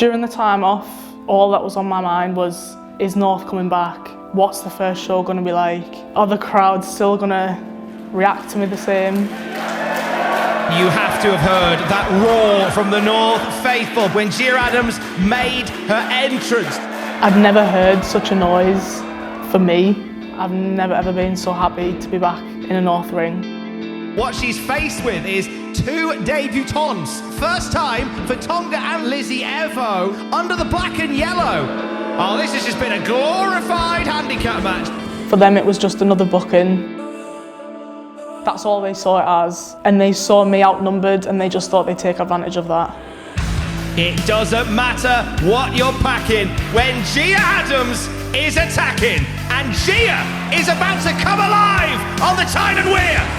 During the time off, all that was on my mind was, is North coming back? What's the first show going to be like? Are the crowd still going to react to me the same? You have to have heard that roar from the North faithful when Gia Adams made her entrance. I've never heard such a noise for me. I've never ever been so happy to be back in a North ring. What she's faced with is two debutantes. First time for Tonga and Lizzie Evo under the black and yellow. Oh, this has just been a glorified handicap match. For them, it was just another booking. That's all they saw it as. And they saw me outnumbered and they just thought they'd take advantage of that. It doesn't matter what you're packing when Gia Adams is attacking and Gia is about to come alive on the Tyne and Weir.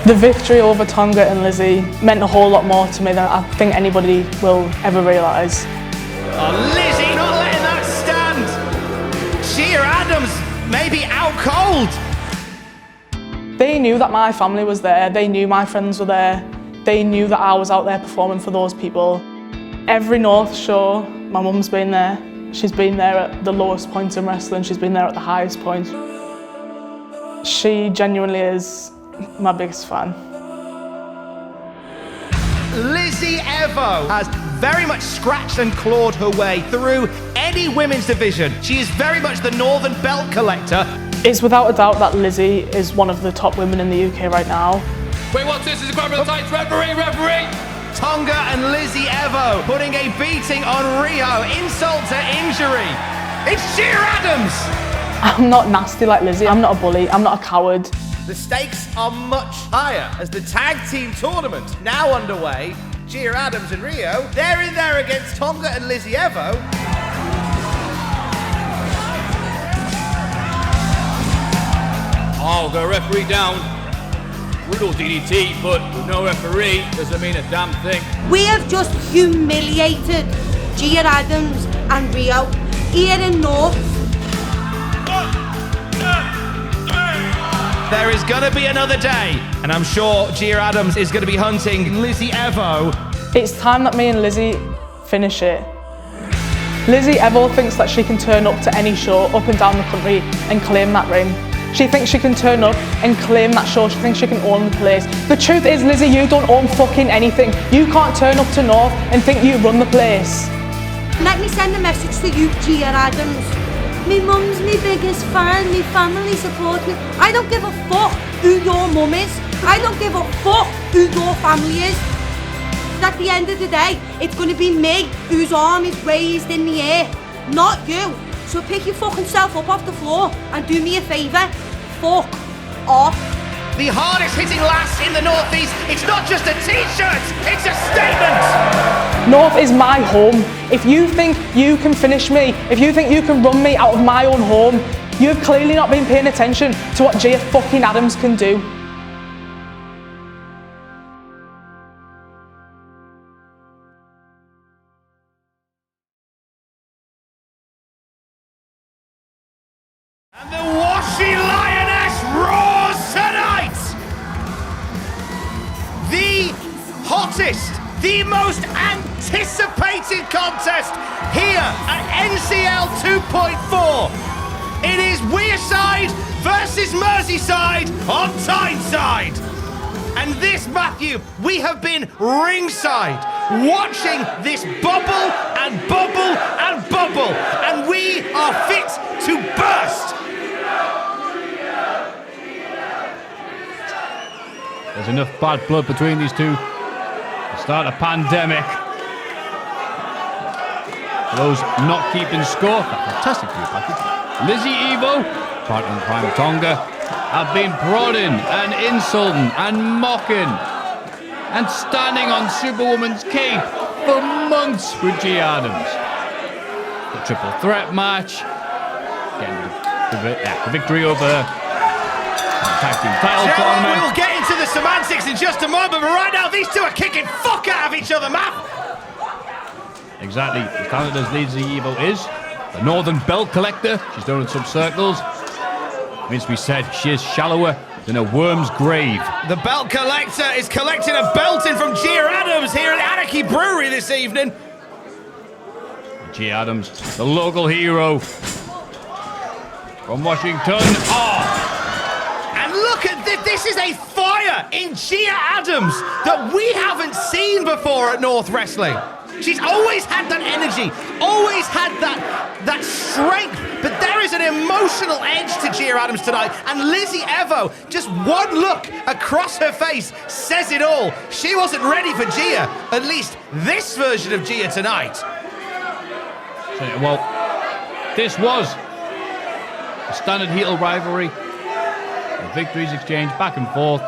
The victory over Tonga and Lizzie meant a whole lot more to me than I think anybody will ever realise. Oh, Lizzie not letting that stand. Gia Adams maybe out cold. They knew that my family was there, they knew my friends were there, they knew that I was out there performing for those people. Every North show, my mum's been there. She's been there at the lowest point in wrestling, she's been there at the highest point. She genuinely is my biggest fan. Lizzie Evo has very much scratched and clawed her way through any women's division. She is very much the Northern Belt collector. It's without a doubt that Lizzie is one of the top women in the UK right now. Wait, what's this? Is a grab of the tights. Referee! Tonga and Lizzie Evo putting a beating on Rio, insult to injury. It's Gia Adams! I'm not nasty like Lizzie, I'm not a bully, I'm not a coward. The stakes are much higher as the tag team tournament now underway. Gia Adams and Rio, they're in there against Tonga and Lizzie Evo. Oh, got a referee down. Brutal DDT, but with no referee doesn't mean a damn thing. We have just humiliated Gia Adams and Rio here in North. There is going to be another day, and I'm sure Gia Adams is going to be hunting Lizzie Evo. It's time that me and Lizzie finish it. Lizzie Evo thinks that she can turn up to any show up and down the country and claim that ring. She thinks she can turn up and claim that show. She thinks she can own the place. The truth is, Lizzie, you don't own fucking anything. You can't turn up to North and think you run the place. Let me send a message to you, Gia Adams. My mum's my biggest fan, my family support me. I don't give a fuck who your mum is. I don't give a fuck who your family is. At the end of the day, it's going to be me whose arm is raised in the air, not you. So pick your fucking self up off the floor and do me a favour. Fuck off. The hardest hitting lass in the Northeast. It's not just a t-shirt, it's a statement. North is my home. If you think you can finish me, if you think you can run me out of my own home, you've clearly not been paying attention to what Gia fucking Adams can do. And the Washy Lioness roars tonight! The hottest, the most anticipated contest here at NCL 2.4. It is Wearside versus Merseyside on Tyneside. And this, Matthew, we have been ringside watching this bubble and bubble and bubble, and we are fit to burst. There's enough bad blood between these two to start a pandemic. For those not keeping score, fantastic for your package. Lizzie Evo, partner in crime Tonga, have been prodding and insulting and mocking and standing on Superwoman's cape for months with Gia Adams. The triple threat match, getting the victory over the tag team title tournament. We'll get into the semantics in just a moment, but right now these two are kicking fuck out of each other, man. Exactly, as talented as Lizzie Evo is, the Northern Belt collector, she's known in some circles. means to be said, she is shallower than a worm's grave. The belt collector is collecting a belting from Gia Adams here at Anarchy Brewery this evening. Gia Adams, the local hero from Washington. Oh! And look at this. This is a fire in Gia Adams that we haven't seen before at North Wrestling. She's always had that energy, always had that strength, but there is an emotional edge to Gia Adams tonight, and Lizzie Evo, just one look across her face says it all. She wasn't ready for Gia, at least this version of Gia tonight. Well, this was a standard heel rivalry. The victories exchanged back and forth.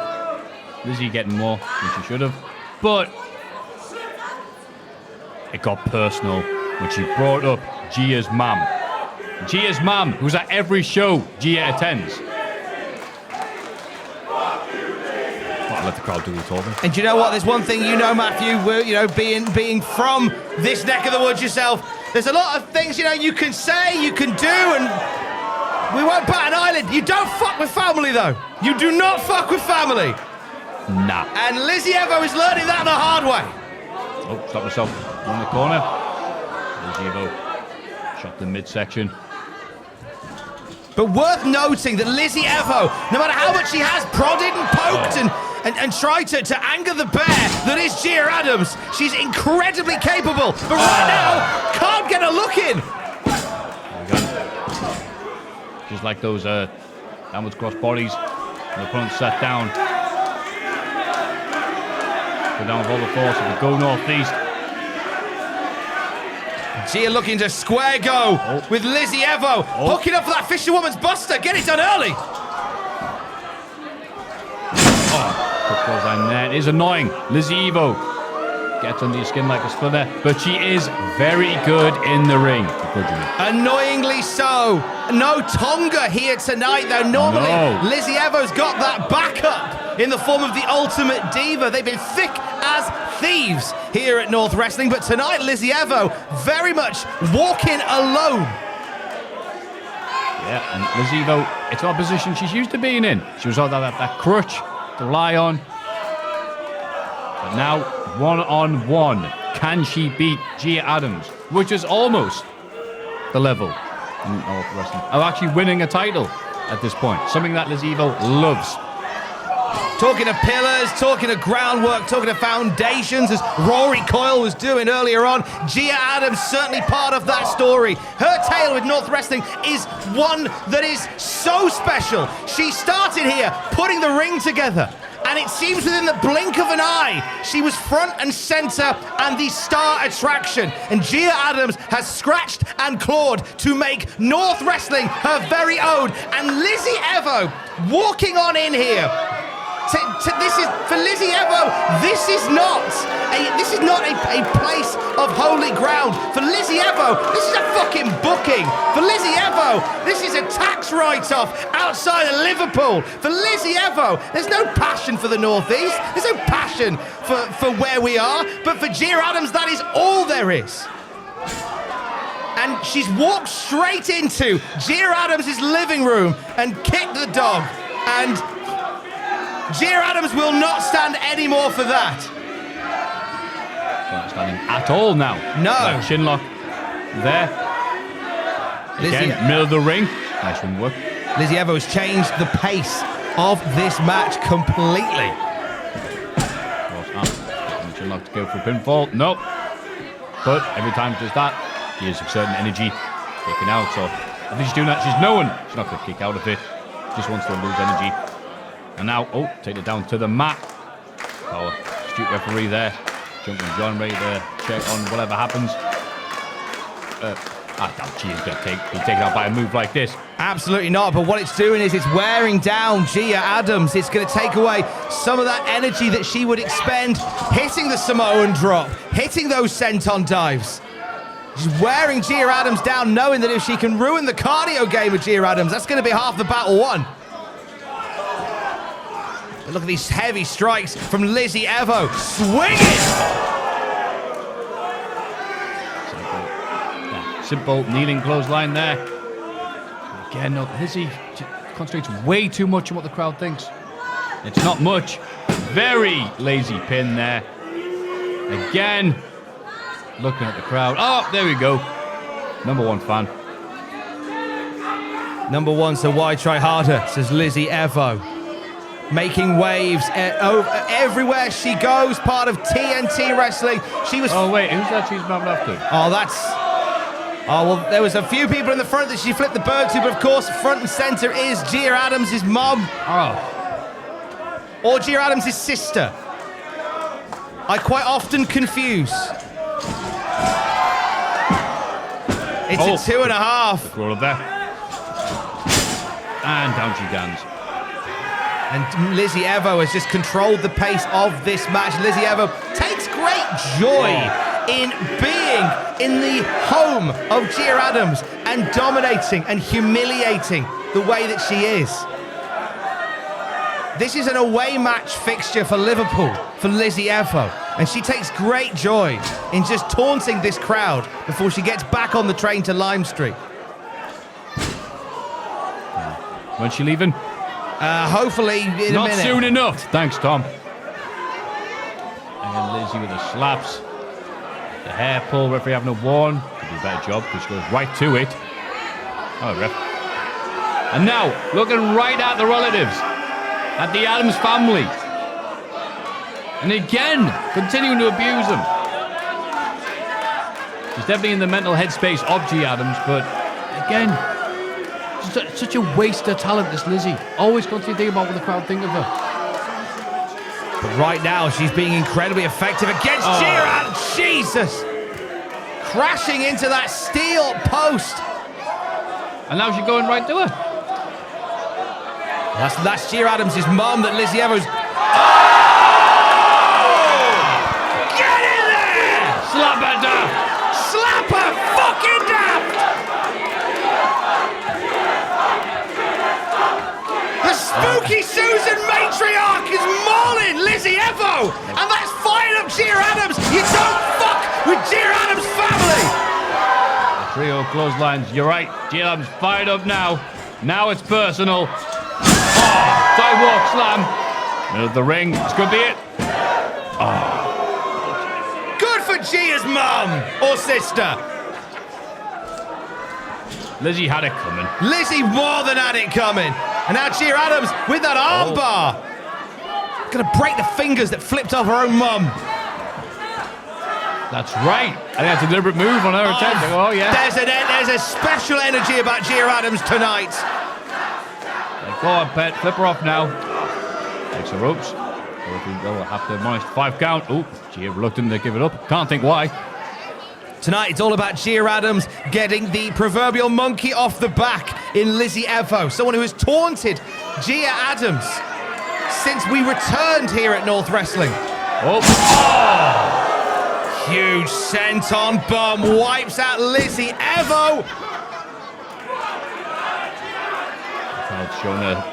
Lizzie getting more than she should have, but it got personal when she brought up Gia's mum. Gia's mum, who's at every show Gia attends. I'll let the crowd do the talking. And do you know what? There's one thing you know, Matthew, being from this neck of the woods yourself, there's a lot of things, you can say, you can do, and we won't bat an eyelid. You don't fuck with family, though. You do not fuck with family. Nah. And Lizzie Evo is learning that the hard way. Oh, stop herself in the corner. Lizzie Evo shot the midsection. But worth noting that Lizzie Evo, no matter how much she has prodded and poked and tried to anger the bear that is Gia Adams, she's incredibly capable. But right now, can't get a look in. Just like those downwards cross bodies. The opponent sat down. Go down with all the force and go northeast. Gia looking to square go with Lizzie Evo. Hooking up for that fisherwoman's buster. Get it done early. Quick clothesline there. It is annoying. Lizzie Evo gets under your skin like a splinter, but she is very good in the ring. Annoyingly so. No Tonga here tonight, though. Normally, Lizzie Evo's got that backup in the form of the Ultimate Diva. They've been thick as thieves here at North Wrestling, but tonight, Lizzie Evo very much walking alone. Yeah, and Lizzie Evo, it's not a position she's used to being in. She was on that crutch to lie on. But now, one-on-one, can she beat Gia Adams, which is almost the level in North Wrestling of actually winning a title at this point, something that Lizzie Evo loves. Talking of pillars, talking of groundwork, talking of foundations, as Rory Coyle was doing earlier on. Gia Adams certainly part of that story. Her tale with North Wrestling is one that is so special. She started here putting the ring together, and it seems within the blink of an eye, she was front and center and the star attraction. And Gia Adams has scratched and clawed to make North Wrestling her very own. And Lizzie Evo walking on in here. This is for Lizzie Evo. This is not a place of holy ground. For Lizzie Evo, this is a fucking booking. For Lizzie Evo, this is a tax write-off outside of Liverpool. For Lizzie Evo, there's no passion for the Northeast. There's no passion for where we are. But for Gia Adams, that is all there is. And she's walked straight into Gia Adams' living room and kicked the dog. And Gia Adams will not stand any more for that. Not standing at all now. No. That chinlock there. Again, middle of the ring. Nice ring work. Lizzie Evo has changed the pace of this match completely. Chinlock to go for a pinfall. Nope. But every time she does that, she has a certain energy kicking out. So I think she's doing that. She's knowing she's not going to kick out of it. Just wants to lose energy. And now, take it down to the mat. Our astute referee there. Jumping John, ready to check on whatever happens. I doubt she is going to be taken out by a move like this. Absolutely not, but what it's doing is it's wearing down Gia Adams. It's going to take away some of that energy that she would expend hitting the Samoan drop, hitting those senton dives. She's wearing Gia Adams down, knowing that if she can ruin the cardio game with Gia Adams, that's going to be half the battle won. Look at these heavy strikes from Lizzie Evo. Swinging! Simple kneeling clothesline there. Again, no, Lizzie concentrates way too much on what the crowd thinks. It's not much. Very lazy pin there. Again, looking at the crowd. Oh, there we go. Number one fan. Number one, so why try harder, says Lizzie Evo. Making waves everywhere she goes, part of TNT Wrestling. She was... Oh, wait, who's that she's mounted after? Oh, that's... Oh, well, there was a few people in the front that she flipped the bird to, but of course, front and center is Gia Adams' mom. Oh. Or Gia Adams' sister. I quite often confuse. It's a 2.5. Roll up there. And down she goes. And Lizzie Evo has just controlled the pace of this match. Lizzie Evo takes great joy in being in the home of Gia Adams and dominating and humiliating the way that she is. This is an away match fixture for Liverpool, for Lizzie Evo, and she takes great joy in just taunting this crowd before she gets back on the train to Lime Street. When's she leaving? Hopefully in a minute. Not soon enough. Thanks, Tom. And Lizzie with the slaps. The hair pull, referee having a warn. Could do a better job because she goes right to it. Oh, ref. And now, looking right at the relatives. At the Adams family. And again, continuing to abuse them. She's definitely in the mental headspace of Gia Adams, but again, such a waste of talent, this Lizzie. Always constantly thinking about what the crowd think of her. But right now, she's being incredibly effective against Gia Adams. Jesus! Crashing into that steel post. And now she's going right to her. That's Gia Adams' mum that Lizzie Evo's... Oh! Get in there! Slap her down! Slap her fucking down! The spooky Susan matriarch is mauling Lizzie Evo! And that's firing up Gia Adams! You don't fuck with Gia Adams' family! The trio clotheslines, you're right. Gia Adams fired up now. Now it's personal. Sidewalk slam. Middle of the ring. This could be it. Good for Gia's mum or sister. Lizzie had it coming. Lizzie more than had it coming. And now Gia Adams with that armbar. Gonna break the fingers that flipped off her own mum. That's right. I think that's a deliberate move on her attempt. Oh, yeah. There's a special energy about Gia Adams tonight. Go on, Pet. Flip her off now. Takes the ropes. They'll have to minus 5 count. Oh, Gia reluctant to give it up. Can't think why. Tonight, it's all about Gia Adams getting the proverbial monkey off the back in Lizzie Evo. Someone who has taunted Gia Adams since we returned here at North Wrestling. Oh. Huge senton bomb wipes out Lizzie Evo. Crowd's showing their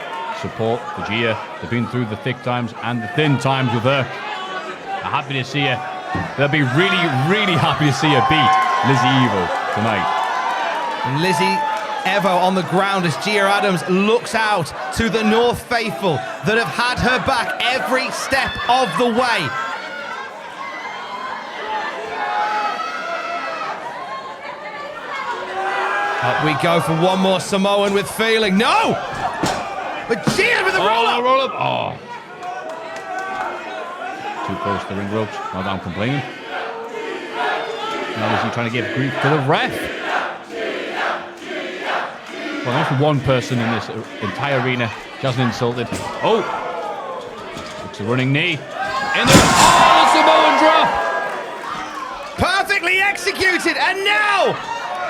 support for Gia. They've been through the thick times and the thin times with her. They're happy to see her. They'll be really, really happy to see her beat Lizzie Evo tonight. And Lizzie Evo on the ground as Gia Adams looks out to the North faithful that have had her back every step of the way. Up we go for one more Samoan with feeling. No! But Gia with the roll-up! Roll-up. Oh. Too close to the ring ropes. Well, I'm complaining. Now is he trying to give grief to the ref? Well, there's one person in this entire arena hasn't insulted. Oh! It's a running knee. In the Samoan drop! Perfectly executed, and now!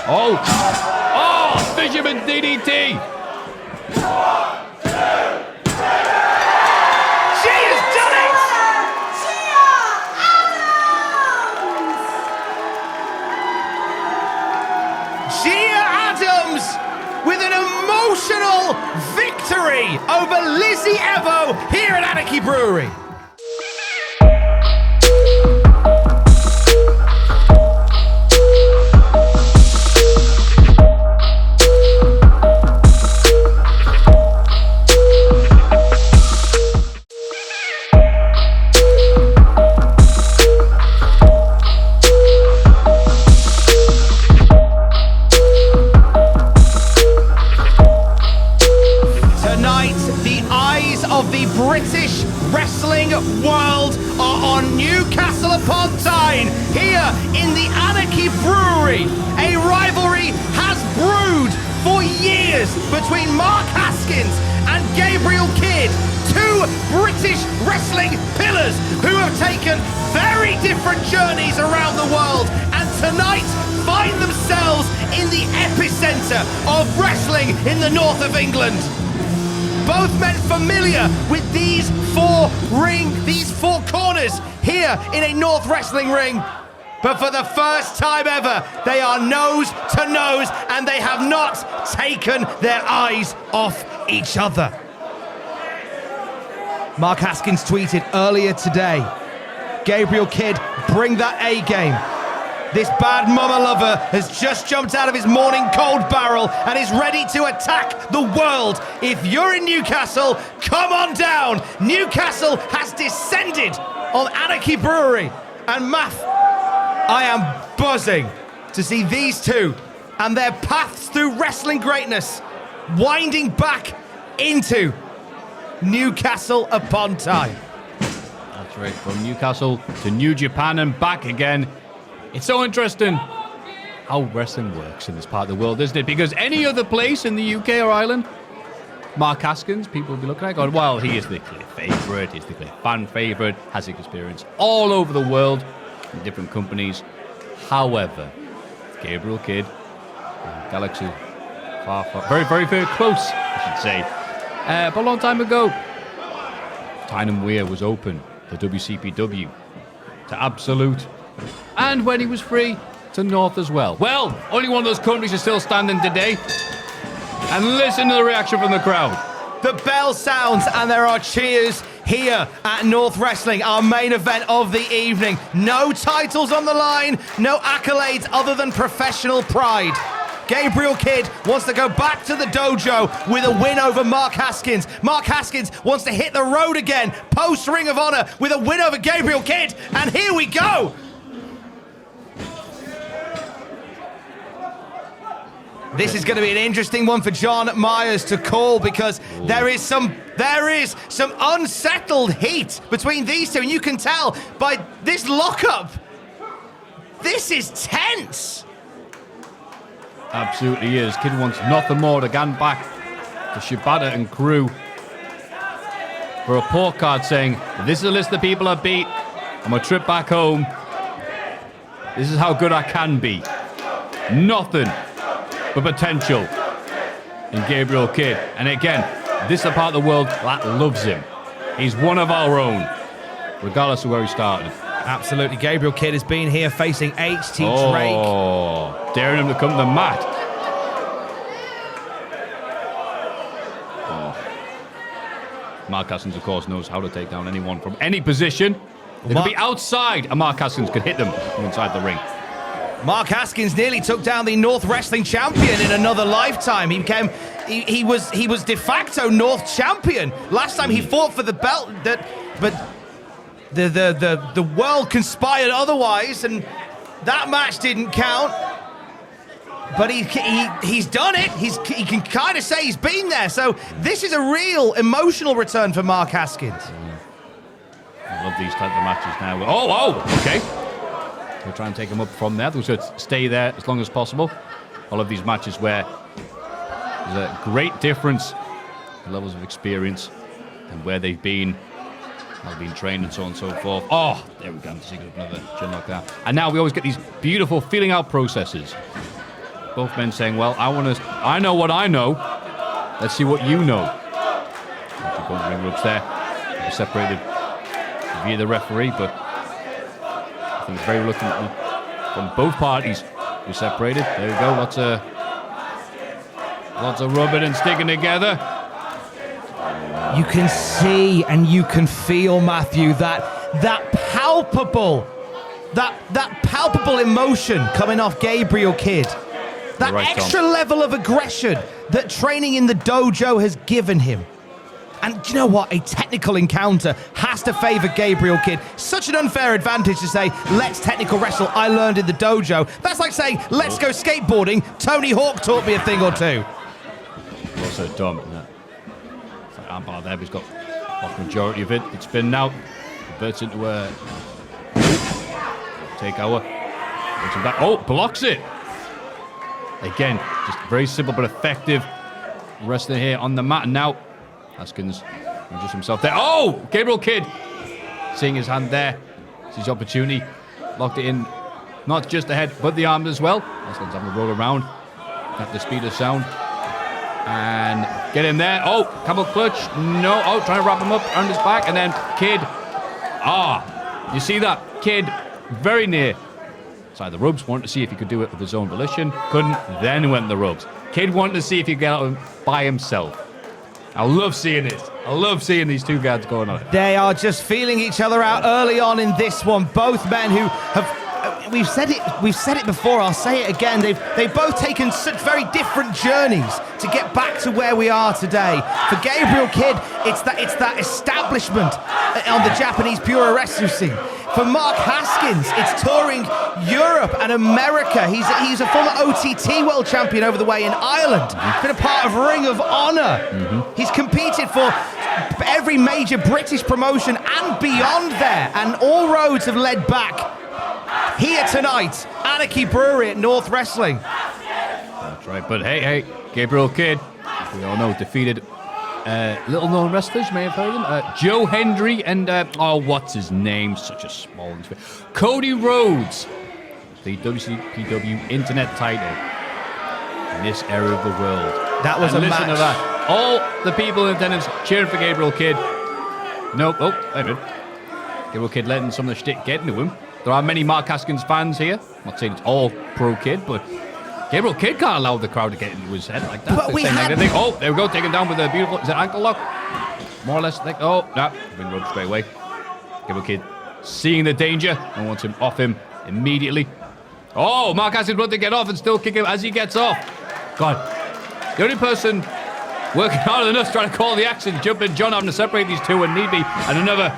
Oh! Oh! Fisherman's DDT! With an emotional victory over Lizzie Evo here at Anarchy Brewery. warriors between Mark Haskins and Gabriel Kidd, two British wrestling pillars who have taken very different journeys around the world and tonight find themselves in the epicenter of wrestling in the north of England. Both men familiar with these four corners here in a North wrestling ring. But for the first time ever, they are nose to nose and they have not taken their eyes off each other. Mark Haskins tweeted earlier today, Gabriel Kidd, bring that A game. This bad mama lover has just jumped out of his morning cold barrel and is ready to attack the world. If you're in Newcastle, come on down. Newcastle has descended on Anarchy Brewery. And Math, I am buzzing to see these two and their paths through wrestling greatness winding back into Newcastle upon Tyne. That's right, from Newcastle to New Japan and back again. It's so interesting how wrestling works in this part of the world, isn't it? Because any other place in the UK or Ireland, Mark Haskins, people will be looking at it going, well, he is the clear favourite, he's the clear fan favourite, has experience all over the world in different companies. However, Gabriel Kidd, Galaxy, very, very, very close, I should say. But a long time ago, Tyne and Weir was open to WCPW, to Absolute, and when he was free, to North as well. Well, only one of those companies is still standing today. And listen to the reaction from the crowd. The bell sounds and there are cheers here at North Wrestling, our main event of the evening. No titles on the line, no accolades other than professional pride. Gabriel Kidd wants to go back to the dojo with a win over Mark Haskins. Mark Haskins wants to hit the road again, post Ring of Honor, with a win over Gabriel Kidd. And here we go. This is going to be an interesting one for John Myers to call because there is some unsettled heat between these two, and you can tell by this lockup. This is tense. Absolutely is. Kidd wants nothing more to get back to Shibata and crew for a report card saying, this is a list of people I beat. On my trip back home, this is how good I can be. Nothing but potential in Gabriel Kidd. And again, this is the part of the world that loves him. He's one of our own, regardless of where he started. Absolutely. Gabriel Kidd has been here facing HT Drake. Oh, daring him to come to the mat. Oh. Mark Haskins, of course, knows how to take down anyone from any position. They could be outside, and Mark Haskins could hit them from inside the ring. Mark Haskins nearly took down the North Wrestling Champion in another lifetime. He became, he was de facto North Champion. Last time he fought for the belt, but the world conspired otherwise, and that match didn't count. But he's done it. He can kind of say he's been there. So this is a real emotional return for Mark Haskins. I love these type of matches now. Oh, okay. We'll try and take him up from there. They'll just stay there as long as possible. I love these matches where there's a great difference in levels of experience and where they've been, how they've been trained and so on and so forth. Oh, there we go. Another chin lock there. And now we always get these beautiful feeling out processes. Both men saying, well, I know what I know. Let's see what you know. Ring ropes there. They're separated via the referee, but I think it's very reluctant from both parties to be separated. There we go. Lots of rubbing and sticking together. You can see and you can feel, Matthew, that palpable emotion coming off Gabriel Kidd. That right, extra level of aggression that training in the dojo has given him. And do you know what? A technical encounter has to favour Gabriel Kidd. Such an unfair advantage to say, let's technical wrestle, I learned in the dojo. That's like saying, let's go skateboarding, Tony Hawk taught me a thing or two. Also dumb, isn't it? It's like armbar there, but he's got off majority of it. It's been out, converts into a takeover. Oh, blocks it. Again, just very simple but effective wrestler here on the mat. And now Haskins just himself there. Oh, Gabriel Kidd seeing his hand there. It's his opportunity. Locked it in, not just the head, but the arms as well. Haskins having to roll around at the speed of sound. And get in there. Oh, camel clutch. No. Oh, trying to wrap him up around his back. And then Kidd. Ah, you see that? Kidd very near side the ropes. Wanted to see if he could do it of his own volition. Couldn't. Then went the ropes. Kidd wanted to see if he could get out by himself. I love seeing this. I love seeing these two guys going on it. They are just feeling each other out early on in this one. Both men who have... We've said it before, I'll say it again. They've both taken such very different journeys to get back to where we are today. For Gabriel Kidd, it's that establishment on the Japanese pure wrestling scene. For Mark Haskins, it's touring Europe and America. He's a former OTT world champion over the way in Ireland. Been a part of Ring of Honor. He's competed for every major British promotion and beyond there. And all roads have led back here tonight, Anarchy Brewery at North Wrestling. That's right, but hey, Gabriel Kidd, we all know, defeated little-known wrestlers, you may have heard of them. Joe Hendry and, what's his name? Such a small one. Cody Rhodes, the WCPW Internet title in this area of the world. That was a match. Listen to that. All the people in attendance cheering for Gabriel Kidd. Nope, wait a minute. Gabriel Kidd letting some of the shtick get into him. There are many Mark Haskins fans here. I'm not saying it's all pro Kidd, but Gabriel Kidd can't allow the crowd to get into his head like that. But we had... Oh, there we go, taken down with a beautiful... Is it ankle lock? More or less. Oh, no. Been rubbed straight away. Gabriel Kidd seeing the danger and wants him off him immediately. Oh, Mark Haskins wanting to get off and still kick him as he gets off. God. The only person working harder than us trying to call the action, jumping John having to separate these two when need be, and another...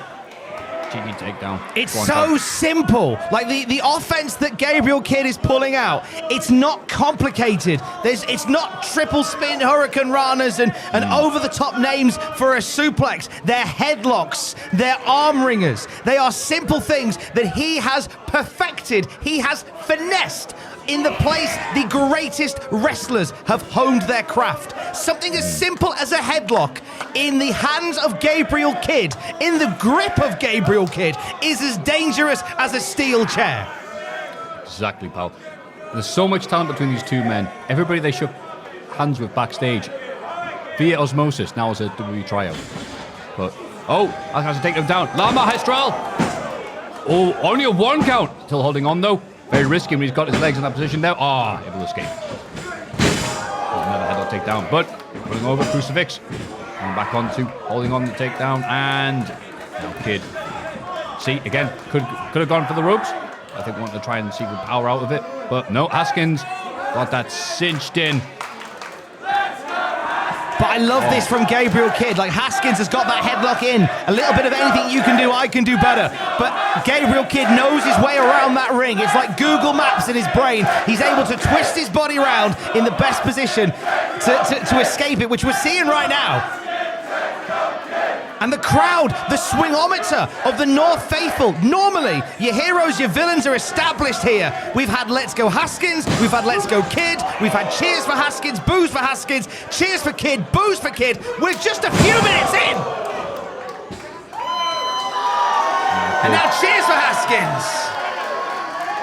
cheeky takedown. It's so simple. Like the offense that Gabriel Kidd is pulling out, it's not complicated. It's not triple spin hurricane ranas and over-the-top names for a suplex. They're headlocks. They're arm ringers. They are simple things that he has perfected. He has finessed in the place the greatest wrestlers have honed their craft. Something as simple as a headlock in the hands of Gabriel Kidd, in the grip of Gabriel Kidd, is as dangerous as a steel chair. Exactly, pal. There's so much talent between these two men. Everybody they shook hands with backstage via osmosis now as a WWE tryout. But, I have to take them down. La Magistral! Oh, only a 1 count. Still holding on, though. Very risky when he's got his legs in that position now. Able to escape. Another headlock takedown, but putting over crucifix. And back onto holding on the takedown, and now Kidd. See, again, could have gone for the ropes. I think wanted to try and see the power out of it, but no, Haskins got that cinched in. But I love this from Gabriel Kidd. Like, Haskins has got that headlock in. A little bit of anything you can do, I can do better. But Gabriel Kidd knows his way around that ring. It's like Google Maps in his brain. He's able to twist his body around in the best position to escape it, which we're seeing right now. And the crowd, the swingometer of the North Faithful. Normally, your heroes, your villains are established here. We've had Let's Go Haskins, we've had Let's Go Kidd, we've had cheers for Haskins, boos for Haskins, cheers for Kidd, boos for Kidd. We're just a few minutes in. And now cheers for Haskins.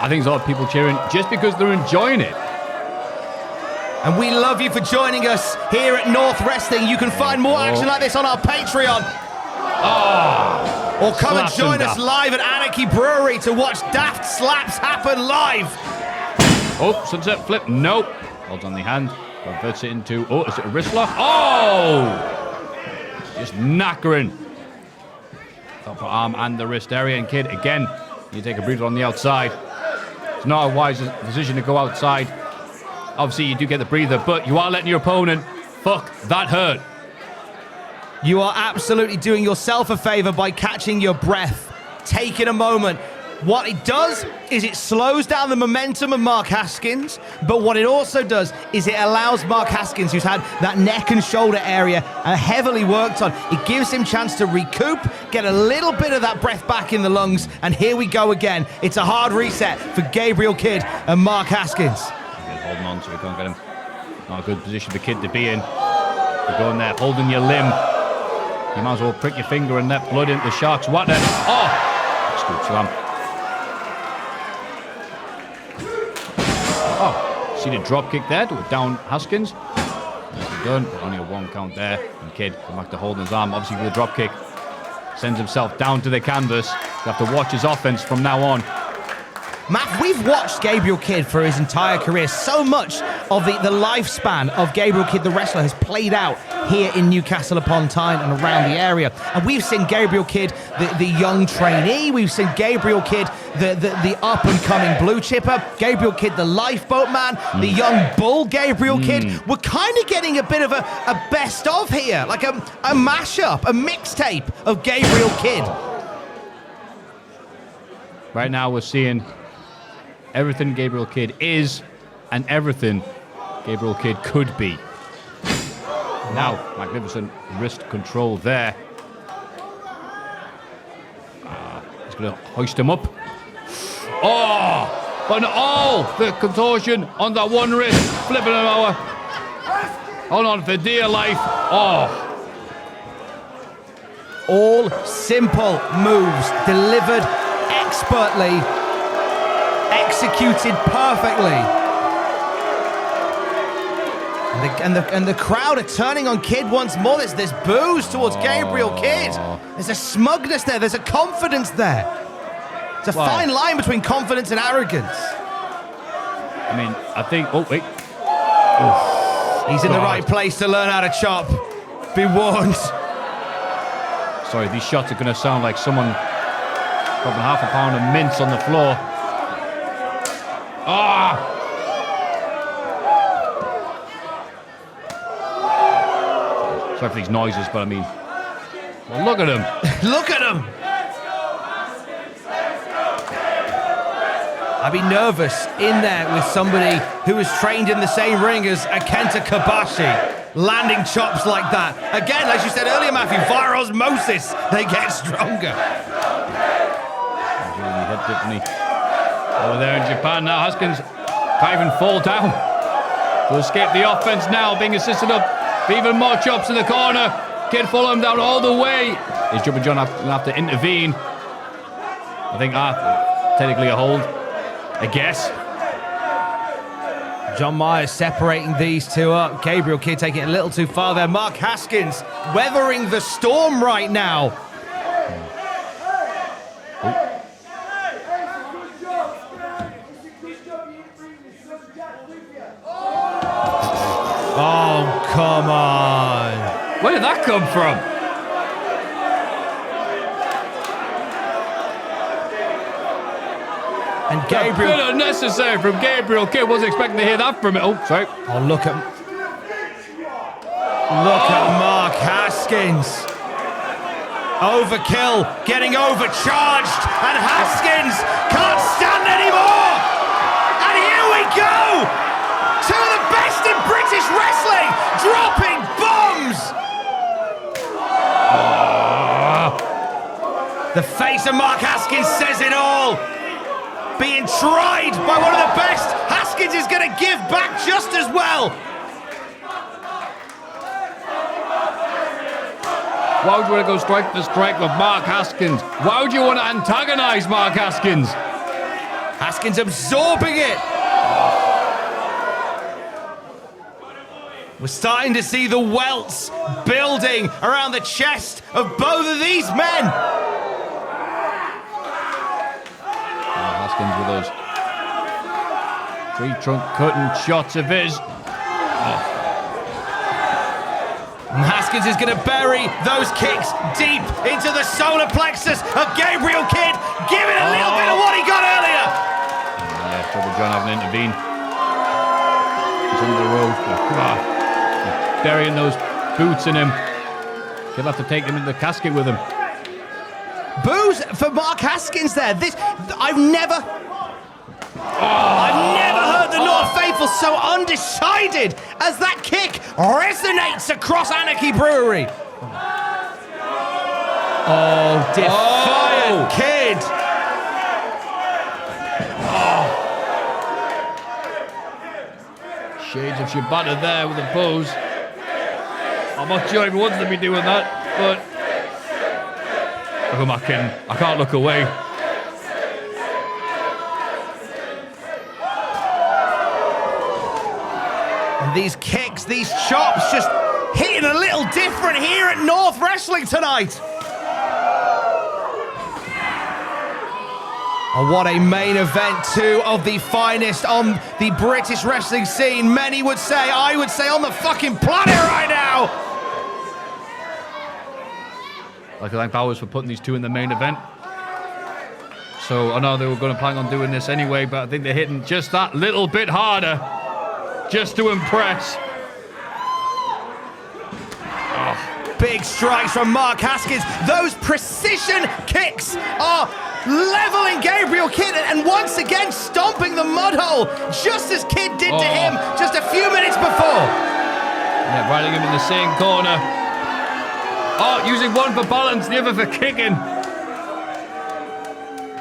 I think there's a lot of people cheering just because they're enjoying it. And we love you for joining us here at North Wrestling. You can find more action like this on our Patreon. Or come and join us live at Anarchy Brewery to watch daft slaps happen live. Oh, sunset flip. Nope. Holds on the hand. Converts it into... is it a wrist lock? Just knackering. Upper arm and the wrist area. And Kidd, again, you take a breather on the outside. It's not a wise decision to go outside. Obviously, you do get the breather, but you are letting your opponent... Fuck, that hurt. You are absolutely doing yourself a favor by catching your breath, taking a moment. What it does is it slows down the momentum of Mark Haskins, but what it also does is it allows Mark Haskins, who's had that neck and shoulder area heavily worked on, it gives him a chance to recoup, get a little bit of that breath back in the lungs, and here we go again. It's a hard reset for Gabriel Kidd and Mark Haskins. Holding on so we can't get him. Not a good position for Kidd to be in. You're going there, holding your limb. You might as well prick your finger and let blood into the shark's water. Oh! Scoop slam. Oh, see the drop kick there to down Haskins. Done, but only a 1 count there. And Kid come back to holding his arm, obviously with a drop kick. Sends himself down to the canvas. You have to watch his offense from now on. Matt, we've watched Gabriel Kidd for his entire career. So much of the lifespan of Gabriel Kidd, the wrestler, has played out here in Newcastle upon Tyne and around the area. And we've seen Gabriel Kidd, the young trainee. We've seen Gabriel Kidd, the up-and-coming blue chipper. Gabriel Kidd, the lifeboat man. The young bull Gabriel Kidd. We're kind of getting a bit of a best of here, like a mashup, a mixtape of Gabriel Kidd. Right now we're seeing everything Gabriel Kidd is and everything Gabriel Kidd could be. Now, magnificent wrist control there. He's going to hoist him up. Oh! But all the contortion on that one wrist. Flipping him over. Hold on for dear life. Oh! All simple moves delivered expertly, executed perfectly. And the crowd are turning on Kidd once more. There's boos towards Gabriel Kidd. There's a smugness there. There's a confidence there. It's a fine line between confidence and arrogance. I mean, I think... Oh, wait. He's in the right place to learn how to chop. Be warned. Sorry, these shots are going to sound like someone dropping half a pound of mince on the floor. Ah! Sorry for these noises, but I mean... Well, look at him. Look at him. I'd be nervous in there with somebody who was trained in the same ring as Akenta Kobashi, landing chops like that. Again, as you said earlier, Matthew, via osmosis, they get stronger. Over there in Japan now, Haskins can't even fall down to escape the offense now, being assisted up. Even more chops in the corner. Kidd follow him down all the way. Is Jumpin' John going to have to intervene? I think technically a hold. I guess. John Myers separating these two up. Gabriel Kidd taking it a little too far there. Mark Haskins weathering the storm right now. Oh, come on. Where did that come from? And Gabriel... A bit unnecessary from Gabriel Kidd. Wasn't expecting to hear that from it. Oh, sorry. Oh, look at Mark Haskins. Overkill, getting overcharged, and Haskins can't stand anymore. And here we go. Two of the best in British wrestling, dropping bombs. The face of Mark Haskins says it all. Being tried by one of the best. Haskins is going to give back just as well. Why would you want to go strike to strike with Mark Haskins? Why would you want to antagonize Mark Haskins? Haskins absorbing it. We're starting to see the welts building around the chest of both of these men. Haskins with those tree trunk cutting shots of his. And Haskins is going to bury those kicks deep into the solar plexus of Gabriel Kidd, giving a little bit of what he got earlier. Yeah, Trouble John having to intervene. He's under the rope. Burying those boots in him. He'll have to take them into the casket with him. Boos for Mark Haskins there. I've never heard the North Faithful so undecided as that kick resonates across Anarchy Brewery. Oh, defiant Kidd. Shades of Shibata there with the pose. I'm not sure if he wants to be doing that, but look at my kid. I can't look away. And these kicks, these chops, just hitting a little different here at North Wrestling tonight. Oh, what a main event, two of the finest on the British wrestling scene. Many would say, I would say, on the fucking planet right now. I'd like to thank Powers for putting these two in the main event. So I know they were going to plan on doing this anyway, but I think they're hitting just that little bit harder, just to impress. Big strikes from Mark Haskins. Those precision kicks are leveling Gabriel Kidd and once again stomping the mud hole, just as Kidd did to him just a few minutes before. Yeah, riding him in the same corner. Oh, using one for balance, the other for kicking.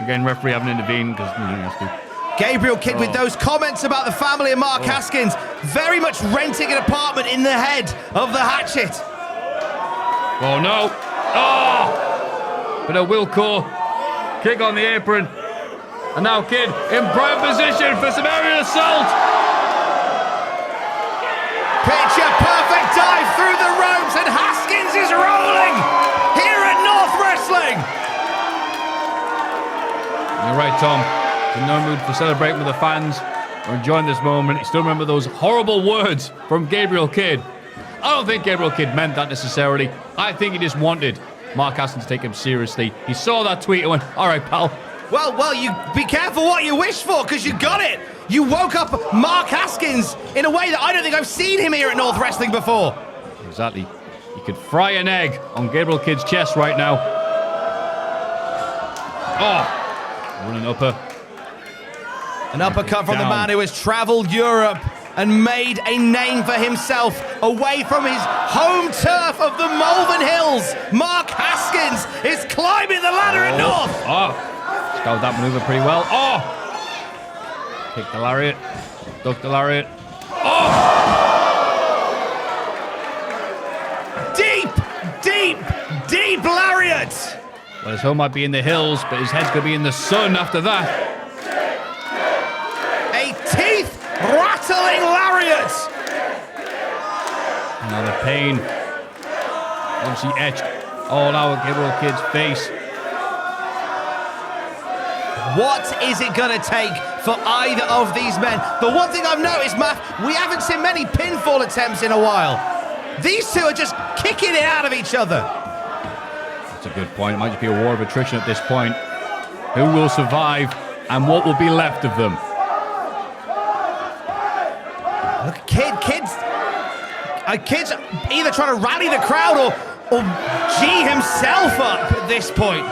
Again, referee haven't intervened because he has to. Gabriel Kidd with those comments about the family of Mark Haskins, very much renting an apartment in the head of the hatchet. Oh no! Oh! But a Wilco kick on the apron, and now Kidd in prime position for some aerial assault. Picture perfect dive through the ropes, and Haskins is rolling here at North Wrestling. You're right, Tom. In no mood for celebrating with the fans or enjoying this moment. You still remember those horrible words from Gabriel Kidd. I don't think Gabriel Kidd meant that necessarily. I think he just wanted Mark Haskins to take him seriously. He saw that tweet and went, all right, pal. Well, you be careful what you wish for, because you got it. You woke up Mark Haskins in a way that I don't think I've seen him here at North Wrestling before. Exactly. You could fry an egg on Gabriel Kidd's chest right now. Oh, running upper. An uppercut from the man who has traveled Europe and made a name for himself away from his home turf of the Malvern Hills. Mark Haskins is climbing the ladder at North. Scouted that maneuver pretty well. Kick the lariat. Duck the lariat. Deep lariat. Well, his home might be in the hills, but his head's going to be in the sun after that. A teeth-rattling lariat. Now the pain, obviously etched all over Gabriel Kidd's face. What is it going to take for either of these men? The one thing I've noticed, Matt, we haven't seen many pinfall attempts in a while. These two are just kicking it out of each other. That's a good point. It might just be a war of attrition at this point. Who will survive and what will be left of them? Look, Kidd's either trying to rally the crowd or G himself up at this point.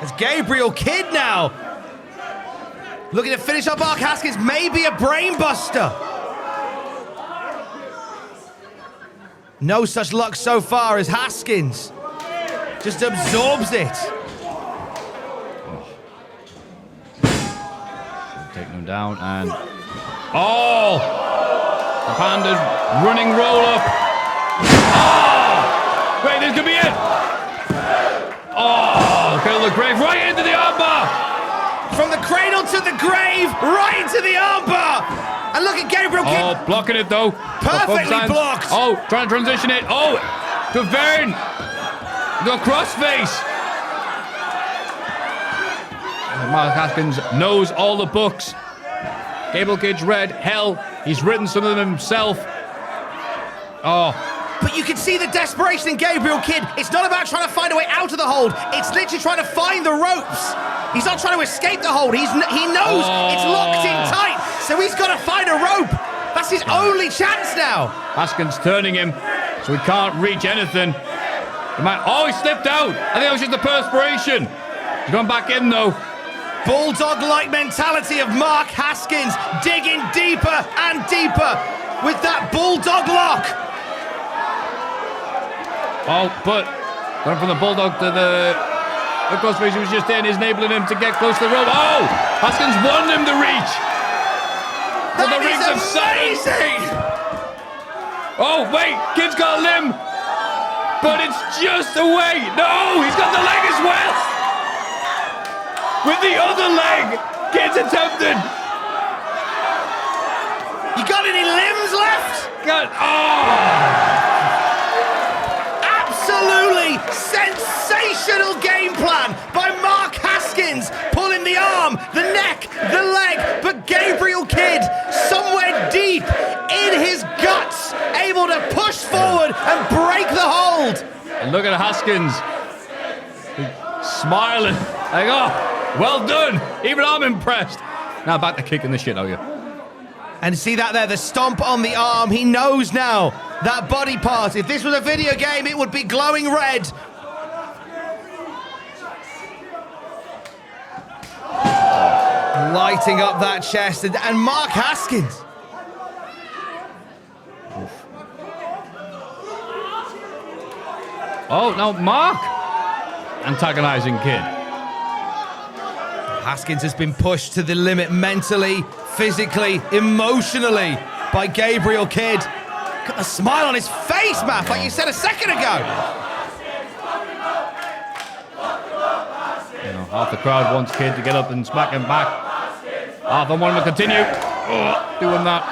It's Gabriel Kidd now. Looking to finish up Mark Haskins, maybe a brainbuster. No such luck so far as Haskins just absorbs it. Taking him down and... Oh! The Panda running roll up. Oh! Wait, this could be it! Oh! Cradle to the grave, right into the armbar! From the cradle to the grave, right into the armbar! And look at Gabriel Kidd. Oh, blocking it though. Perfectly blocked. Oh, trying to transition it. Oh, to Vern. The crossface. Mark Haskins knows all the books. Gabriel Kidd's read hell. He's written some of them himself. Oh. But you can see the desperation in Gabriel Kidd. It's not about trying to find a way out of the hold. It's literally trying to find the ropes. He's not trying to escape the hold. He knows it's locked in tight, so he's got to find a rope. That's his only chance now. Haskins turning him, so he can't reach anything. He slipped out. I think it was just the perspiration. He's gone back in though. Bulldog-like mentality of Mark Haskins, digging deeper and deeper with that bulldog lock. Oh, but going from the bulldog to the crossface he was just in is enabling him to get close to the rope. Oh, Haskins wanted him to reach. That is amazing! Oh, wait, kid's got a limb. But it's just away. No, he's got the leg as well. With the other leg, kid's attempted. You got any limbs left? Absolutely sensational game plan by Mark Haskins, pulling the arm, the neck, the leg, but Gabriel Kidd, somewhere deep in his guts, able to push forward and break the hold. And look at Haskins, smiling, like, oh, well done. Even I'm impressed. Now back to kicking the shit out of you. And see that there, the stomp on the arm. He knows now that body part. If this was a video game, it would be glowing red. Lighting up that chest. And Mark Haskins. Oh, no, Mark antagonizing kid. Haskins has been pushed to the limit mentally, physically, emotionally by Gabriel Kidd. Look at the smile on his face, Matt, like you said a second ago. You know, half the crowd wants Kidd to get up and smack him back. Half of them want him to continue doing that.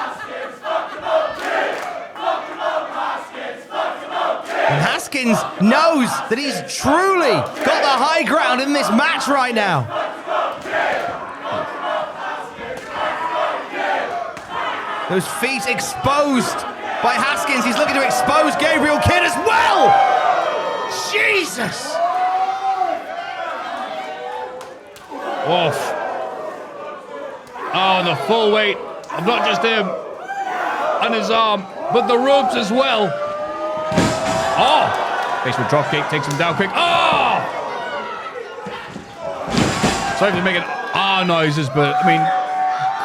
And Haskins knows that he's truly got the high ground in this match right now. Those feet exposed by Haskins. He's looking to expose Gabriel Kidd as well. Jesus. Oof. Oh, the full weight of not just him and his arm, but the ropes as well. Oh! Basement drop kick, takes him down quick. Oh! Sorry for making noises, but I mean,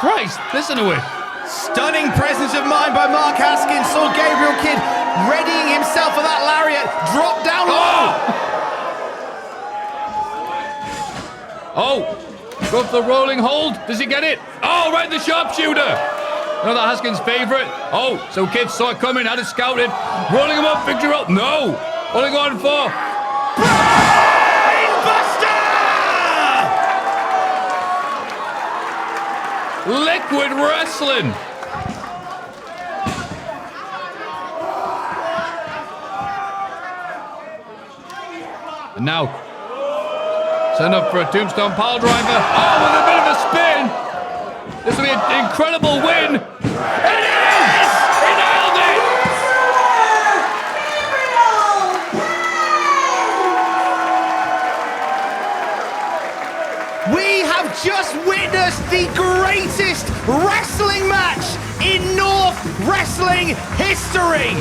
Christ, listen to it. Stunning presence of mind by Mark Haskins. Saw Gabriel Kidd readying himself for that lariat. Drop down low. Oh! Go for the rolling hold. Does he get it? Oh, right in the sharpshooter. Another Haskins favorite. Oh, so Kidd saw it coming, had it scouted. Rolling him up, victory roll. No! Only going for... Liquid wrestling. And now, send up for a tombstone pile driver. Oh, with a bit of a spin. This will be an incredible win. And it is! He nailed it! We have just witnessed the greatest wrestling match in North Wrestling history.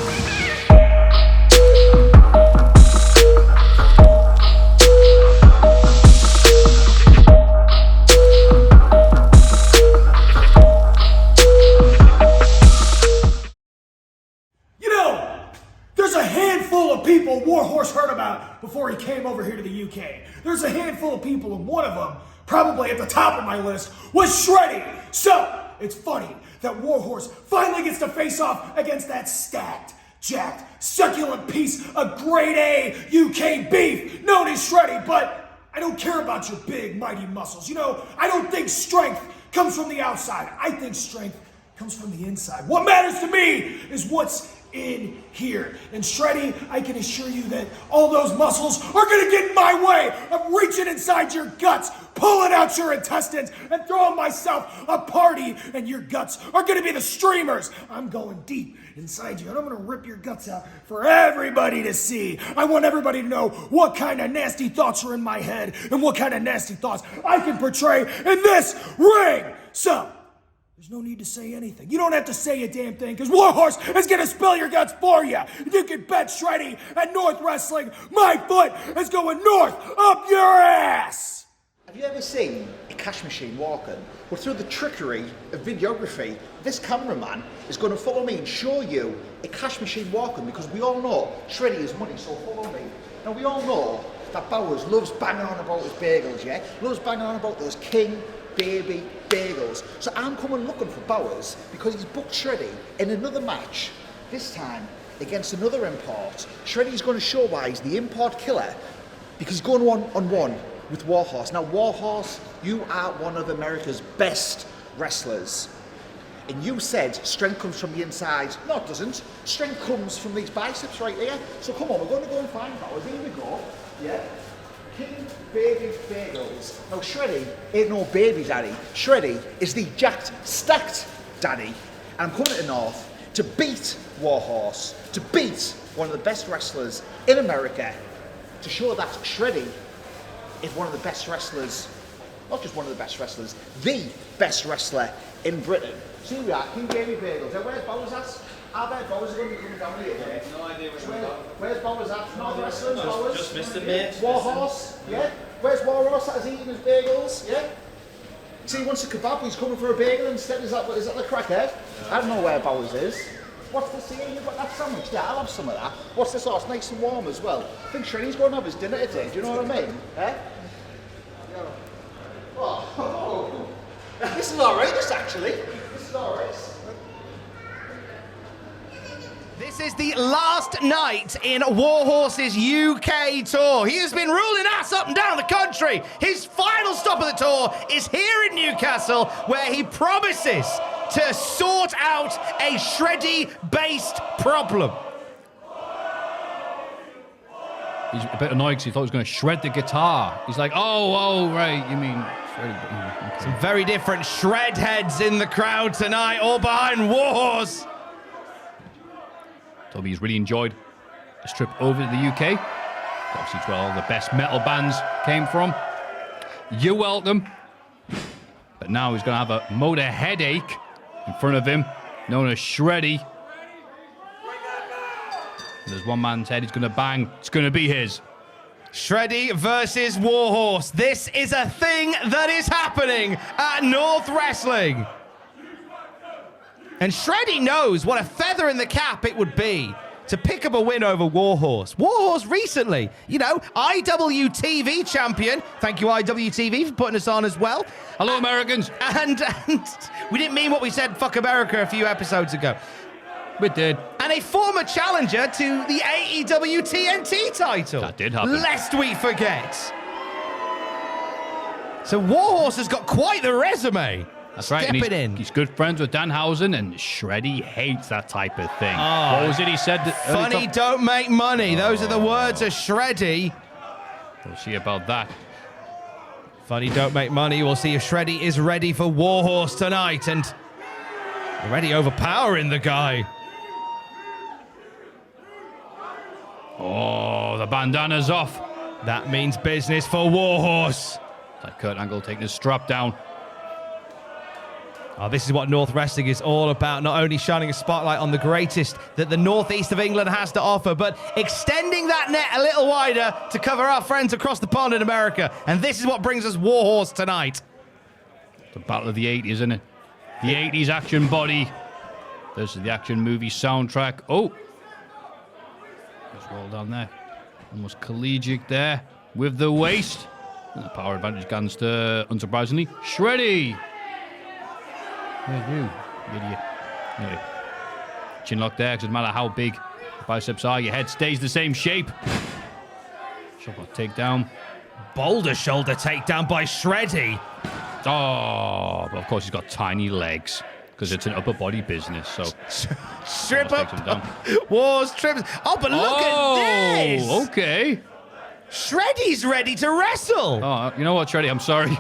People Warhorse heard about before he came over here to the UK. There's a handful of people, and one of them, probably at the top of my list, was Shreddy. So, it's funny that Warhorse finally gets to face off against that stacked, jacked, succulent piece of grade A UK beef known as Shreddy, but I don't care about your big, mighty muscles. You know, I don't think strength comes from the outside. I think strength comes from the inside. What matters to me is what's in here. And Shreddy, I can assure you that all those muscles are gonna get in my way of reaching inside your guts, pulling out your intestines, and throwing myself a party, and your guts are gonna be the streamers. I'm going deep inside you, and I'm gonna rip your guts out for everybody to see. I want everybody to know what kind of nasty thoughts are in my head, and what kind of nasty thoughts I can portray in this ring. So, there's no need to say anything. You don't have to say a damn thing, because Warhorse is going to spill your guts for you. You can bet Shreddy at North Wrestling, my foot is going north up your ass. Have you ever seen a cash machine walking? Well, through the trickery of videography, this cameraman is going to follow me and show you a cash machine walking, because we all know Shreddy is money, so follow me. Now, we all know that Bowers loves banging on about his bagels, yeah? Loves banging on about those King Baby bagels. So I'm coming looking for Bowers because he's booked Shreddy in another match This time, against another import. Shreddy's going to show why he's the import killer, because he's going one-on-one with Warhorse. Now, Warhorse, you are one of America's best wrestlers. And you said strength comes from the inside. No, it doesn't. Strength comes from these biceps right here. So come on, we're going to go and find powers. Here we go. Yeah. King Baby Bagels. Now, Shreddy ain't no baby daddy. Shreddy is the jacked, stacked daddy. And I'm coming to North to beat Warhorse, to beat one of the best wrestlers in America, to show that Shreddy is one of the best wrestlers, not just one of the best wrestlers, the best wrestler in Britain. So here we are, King Baby Bagels. Now, where's Bowers at? I bet Bowers are going to be coming down here. No idea Where's Bowers at? Not the wrestlers, Bowers. Just missed it, mate. Warhorse, yeah? Where's Warhorse that is eating his bagels, yeah? See, he wants a kebab, he's coming for a bagel instead. Is that the crackhead? I don't know where Bowers is. What's this here? You've got that sandwich? Yeah, I'll have some of that. What's the sauce? Nice and warm as well. I think Shreddy's going to have his dinner today. Do you know what I mean? Eh? Oh. This is alright, this actually. This is alright. This is the last night in Warhorse's UK tour. He has been ruling ass up and down the country. His final stop of the tour is here in Newcastle, where he promises to sort out a Shreddy-based problem. He's a bit annoyed because he thought he was going to shred the guitar. He's like, oh, right, you mean Shreddy. Okay. Some very different shred heads in the crowd tonight, all behind Warhorse. Told me he's really enjoyed his trip over to the UK. Obviously, it's where all the best metal bands came from. You're welcome. But now he's going to have a motor headache in front of him, known as Shreddy. There's one man's head he's going to bang. It's going to be his. Shreddy versus Warhorse. This is a thing that is happening at North Wrestling. And Shreddy knows what a feather in the cap it would be to pick up a win over Warhorse. Warhorse recently, you know, IWTV champion. Thank you, IWTV, for putting us on as well. Hello, Americans. And we didn't mean what we said, fuck America, a few episodes ago. We did. And a former challenger to the AEW TNT title. That did happen. Lest we forget. So Warhorse has got quite the resume. That's right. And in. He's good friends with Danhausen, and Shreddy hates that type of thing. Oh, what was it he said? Funny don't make money. Those are the words of Shreddy. We'll see about that. Funny don't make money. We'll see if Shreddy is ready for Warhorse tonight, and already overpowering the guy. Oh, the bandana's off. That means business for Warhorse. Like Kurt Angle taking his strap down. Oh, this is what North Wrestling is all about. Not only shining a spotlight on the greatest that the northeast of England has to offer, but extending that net a little wider to cover our friends across the pond in America. And this is what brings us Warhorse tonight. The battle of the 80s, isn't it? The 80s action body. This is the action movie soundtrack. Oh. Just roll down there. Almost collegiate there with the waist. And the power advantage guns to, unsurprisingly, Shreddy. You idiot. Anyway, chin lock there, because no matter how big the biceps are, your head stays the same shape. Shoulder takedown. Boulder shoulder takedown by Shreddy. Oh, but of course he's got tiny legs, because it's an upper body business, so... Strip up. Wars, trips. Oh, but look at this. Oh, okay. Shreddy's ready to wrestle. Oh, you know what, Shreddy? I'm sorry.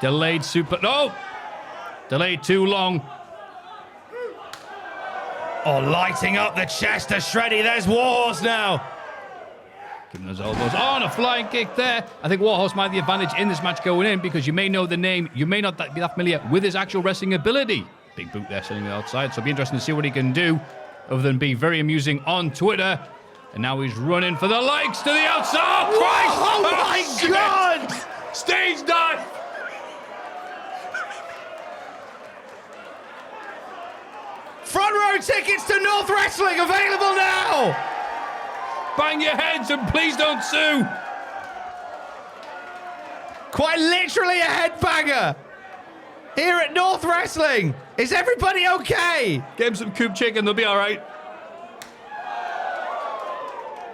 Delayed super... No! Delayed too long. Oh, lighting up the chest of Shreddy. There's Warhorse now. Giving those elbows. Oh, and a flying kick there. I think Warhorse might have the advantage in this match going in, because you may know the name. You may not be that familiar with his actual wrestling ability. Big boot there sitting outside. So it'll be interesting to see what he can do, other than be very amusing on Twitter. And now he's running for the legs to the outside. Oh, Christ! Oh my God! Stage dive! Front row tickets to North Wrestling available now! Bang your heads and please don't sue! Quite literally a headbanger! here at North Wrestling. Is everybody okay? Give him some coop chicken, they'll be all right.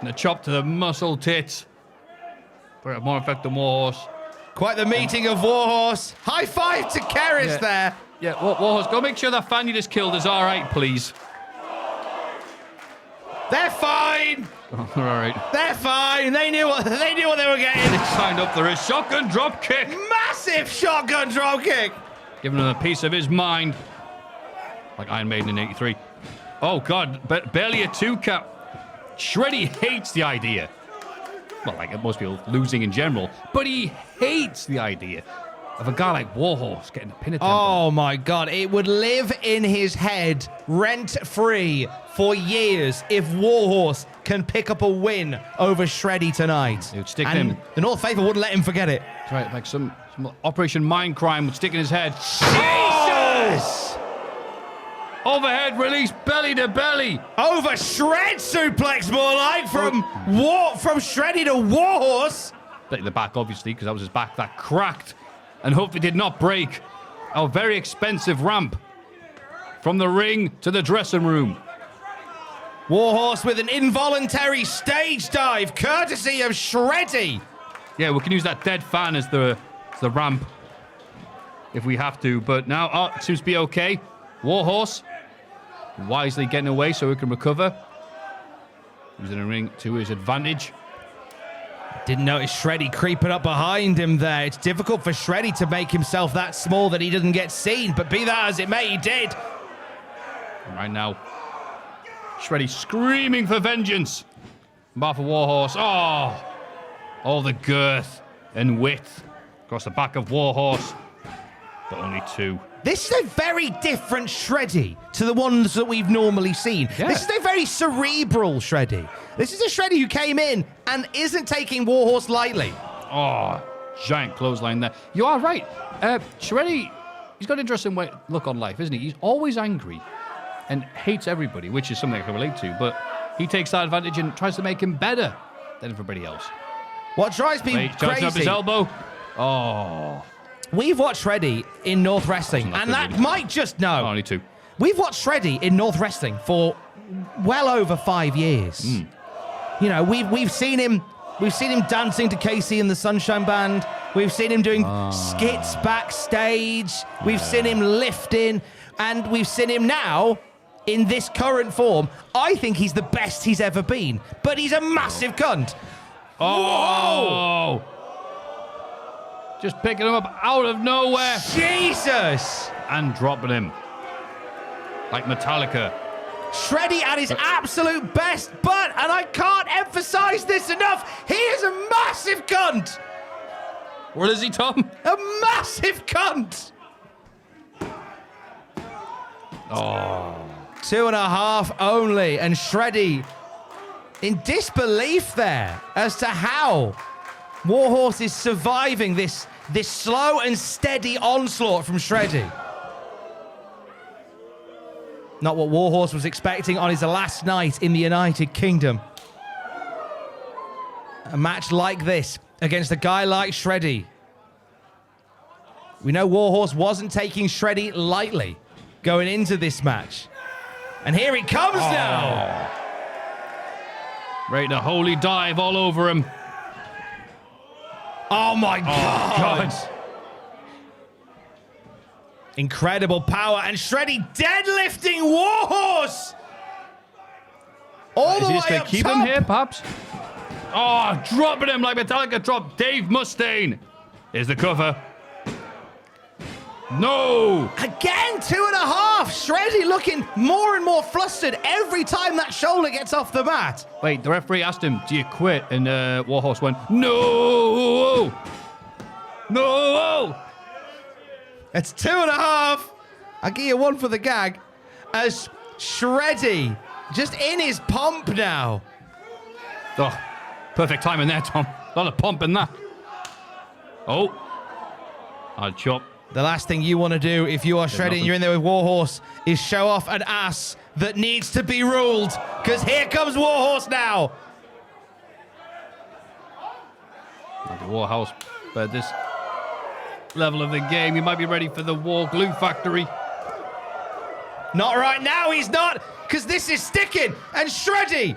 And a chop to the muscle tits. For a more effective Warhorse. Quite the meeting of Warhorse. High five to Keris there. Yeah, Warhorse, go make sure that fan you just killed is all right, please. They're fine. Oh, all right. They're fine. They knew what they were getting. They signed up for a shotgun drop kick. Massive shotgun drop kick. Giving him a piece of his mind. Like Iron Maiden in 83. Oh, God. Barely a 2 count. Shreddy hates the idea. Well, like most people, losing in general. But he hates the idea of a guy like Warhorse getting a pin attempt. Oh, my God. It would live in his head rent-free for years if Warhorse can pick up a win over Shreddy tonight. It would stick and him. The North Faithful wouldn't let him forget it. That's right, like some Operation Mindcrime would stick in his head. Jesus! Overhead release, belly to belly. Over Shred suplex, more like, from Shreddy to Warhorse. Belly to the back, obviously, because that was his back that cracked and hopefully did not break. A very expensive ramp from the ring to the dressing room. Warhorse with an involuntary stage dive, courtesy of Shreddy. Yeah, we can use that dead fan as the ramp if we have to. But now, it seems to be okay. Warhorse wisely getting away so he can recover. Using the ring to his advantage. Didn't notice Shreddy creeping up behind him there. It's difficult for Shreddy to make himself that small that he doesn't get seen. But be that as it may, he did. And right now, Shreddy screaming for vengeance. On behalf of Warhorse. Oh! All the girth and width across the back of Warhorse. But only 2. This is a very different Shreddy to the ones that we've normally seen. Yeah. This is a very cerebral Shreddy. This is a Shreddy who came in and isn't taking Warhorse lightly. Oh, giant clothesline there. You are right. Shreddy, he's got an interesting look on life, isn't he? He's always angry and hates everybody, which is something I can relate to. But he takes that advantage and tries to make him better than everybody else. What drives me Charging up his crazy... elbow. Oh. We've watched Shreddy in North Wrestling, and that might just know. Only 2. We've watched Shreddy in North Wrestling for well over 5 years. You know, we've seen him dancing to Casey and the Sunshine Band. We've seen him doing skits backstage. We've seen him lifting, and we've seen him now in this current form. I think he's the best he's ever been, but he's a massive cunt. Oh! Whoa. Just picking him up out of nowhere. Jesus! And dropping him. Like Metallica. Shreddy at his absolute best, but, and I can't emphasize this enough, he is a massive cunt! What is he, Tom? A massive cunt! Oh. 2.5 only, and Shreddy in disbelief there as to how Warhorse is surviving this slow and steady onslaught from Shreddy. Not what Warhorse was expecting on his last night in the United Kingdom. A match like this against a guy like Shreddy. We know Warhorse wasn't taking Shreddy lightly going into this match. And here he comes now. Ready to holy dive all over him. Oh my God. Incredible power, and Shreddy deadlifting Warhorse. All Is the he way just going up to keep top. him here, perhaps? Oh, dropping him like Metallica dropped Dave Mustaine. Here's the cover. No! Again, 2.5. Shreddy looking more and more flustered every time that shoulder gets off the mat. Wait, the referee asked him, do you quit? And Warhorse went, no! No! It's 2.5. I'll give you 1 for the gag. As Shreddy just in his pomp now. Oh, perfect timing there, Tom. A lot of pump in that. Oh. I'll chop. The last thing you want to do if you are Shreddy and you're in there with Warhorse is show off an ass that needs to be ruled. Because here comes Warhorse now. The Warhorse, but this level of the game. He might be ready for the War Glue Factory. Not right now, he's not, because this is sticking. And Shreddy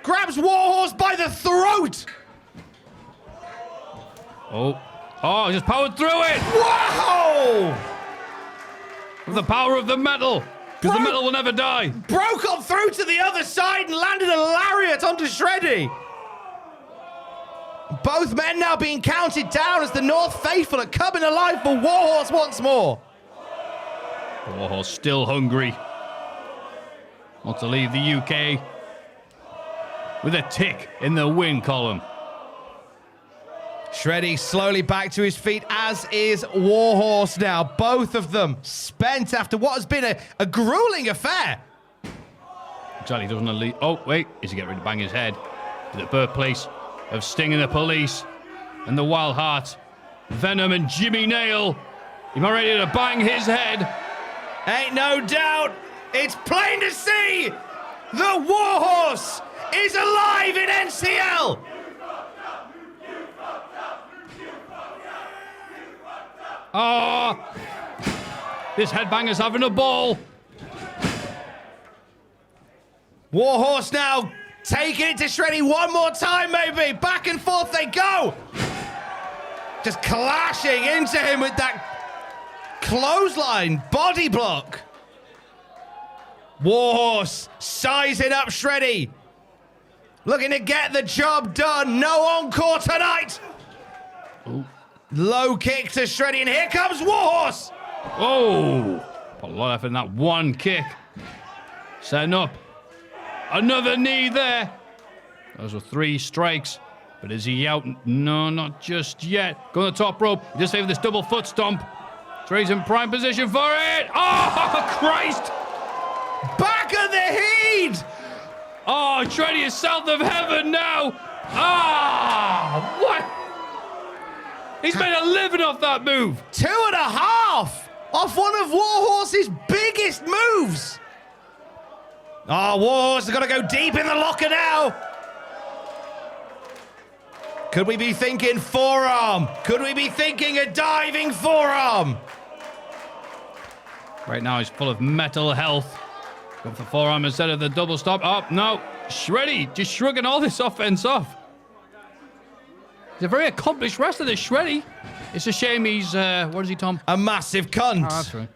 grabs Warhorse by the throat. Oh, just powered through it. Whoa! With the power of the metal. Because the metal will never die. Broke on through to the other side and landed a lariat onto Shreddy. Both men now being counted down as the North Faithful are coming alive for Warhorse once more. Warhorse still hungry. Wants to leave the UK with a tick in the win column. Shreddy slowly back to his feet, as is Warhorse now. Both of them spent after what has been a grueling affair. Charlie doesn't leave. Oh, wait. Is he getting ready to bang his head to the birthplace of Sting and the Police and the Wild Heart, Venom and Jimmy Nail? He's not ready to bang his head. Ain't no doubt. It's plain to see. The Warhorse is alive in NCL. Oh, this headbanger's having a ball. Warhorse now taking it to Shreddy one more time, maybe. Back and forth they go. Just clashing into him with that clothesline body block. Warhorse sizing up Shreddy. Looking to get the job done. No encore tonight. Ooh. Low kick to Shreddy, and here comes Warhorse. Oh, put a lot of effort in that one kick. Setting up. Another knee there. Those were 3 strikes. But is he out? No, not just yet. Go on the top rope. Just saving this double foot stomp. Trey's in prime position for it. Oh, Christ. Back of the heat. Oh, Shreddy is south of heaven now. Ah, what? He's made a living off that move. 2.5 off one of Warhorse's biggest moves. Oh, Warhorse has got to go deep in the locker now. Could we be thinking forearm? Could we be thinking a diving forearm? Right now he's full of metal health. Go for forearm instead of the double stop. Oh, no. Shreddy just shrugging all this offense off. He's a very accomplished wrestler, this Shreddy. It's a shame he's, what is he, Tom? A massive cunt. Oh, that's right.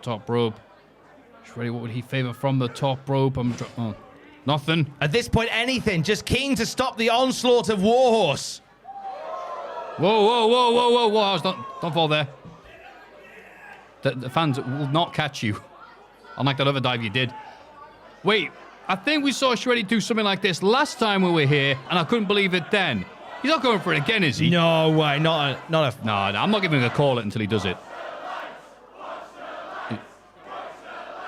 Top rope. Shreddy, what would he favor from the top rope? Nothing. At this point, anything. Just keen to stop the onslaught of Warhorse. Whoa. Warhorse, don't fall there. The fans will not catch you. Unlike that other dive you did. Wait. I think we saw Shreddy do something like this last time we were here, and I couldn't believe it then. He's not going for it again, is he? No way, not a. No, I'm not giving him a call it until he does it.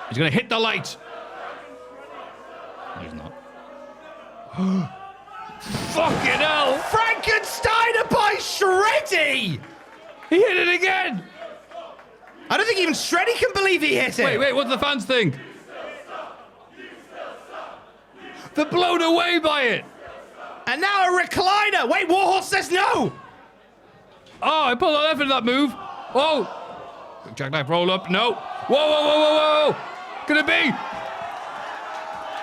He's going to hit the light. No, he's not. Fucking hell! Frankensteiner by Shreddy! He hit it again! I don't think even Shreddy can believe he hit it. Wait, what do the fans think? They're blown away by it. And now a recliner. Wait, Warhorse says no. Oh, I pulled on effort in that move. Whoa. Jackknife roll up. No. Whoa. Could it be?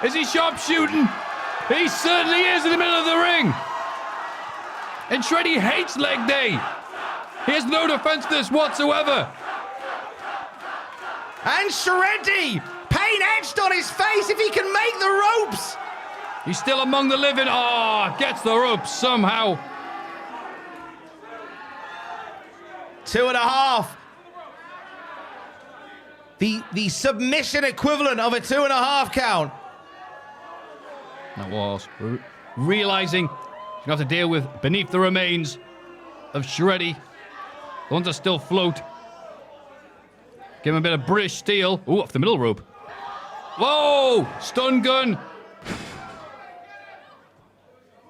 Is he sharpshooting? He certainly is in the middle of the ring. And Shreddy hates leg day. He has no defense for this whatsoever. And Shreddy, pain etched on his face if he can make the ropes. He's still among the living. Oh, gets the ropes somehow. 2.5. The submission equivalent of a 2.5 count. That was realizing he's going to have to deal with beneath the remains of Shreddy. The ones that still float. Give him a bit of British steel. Ooh, off the middle rope. Whoa! Stun gun.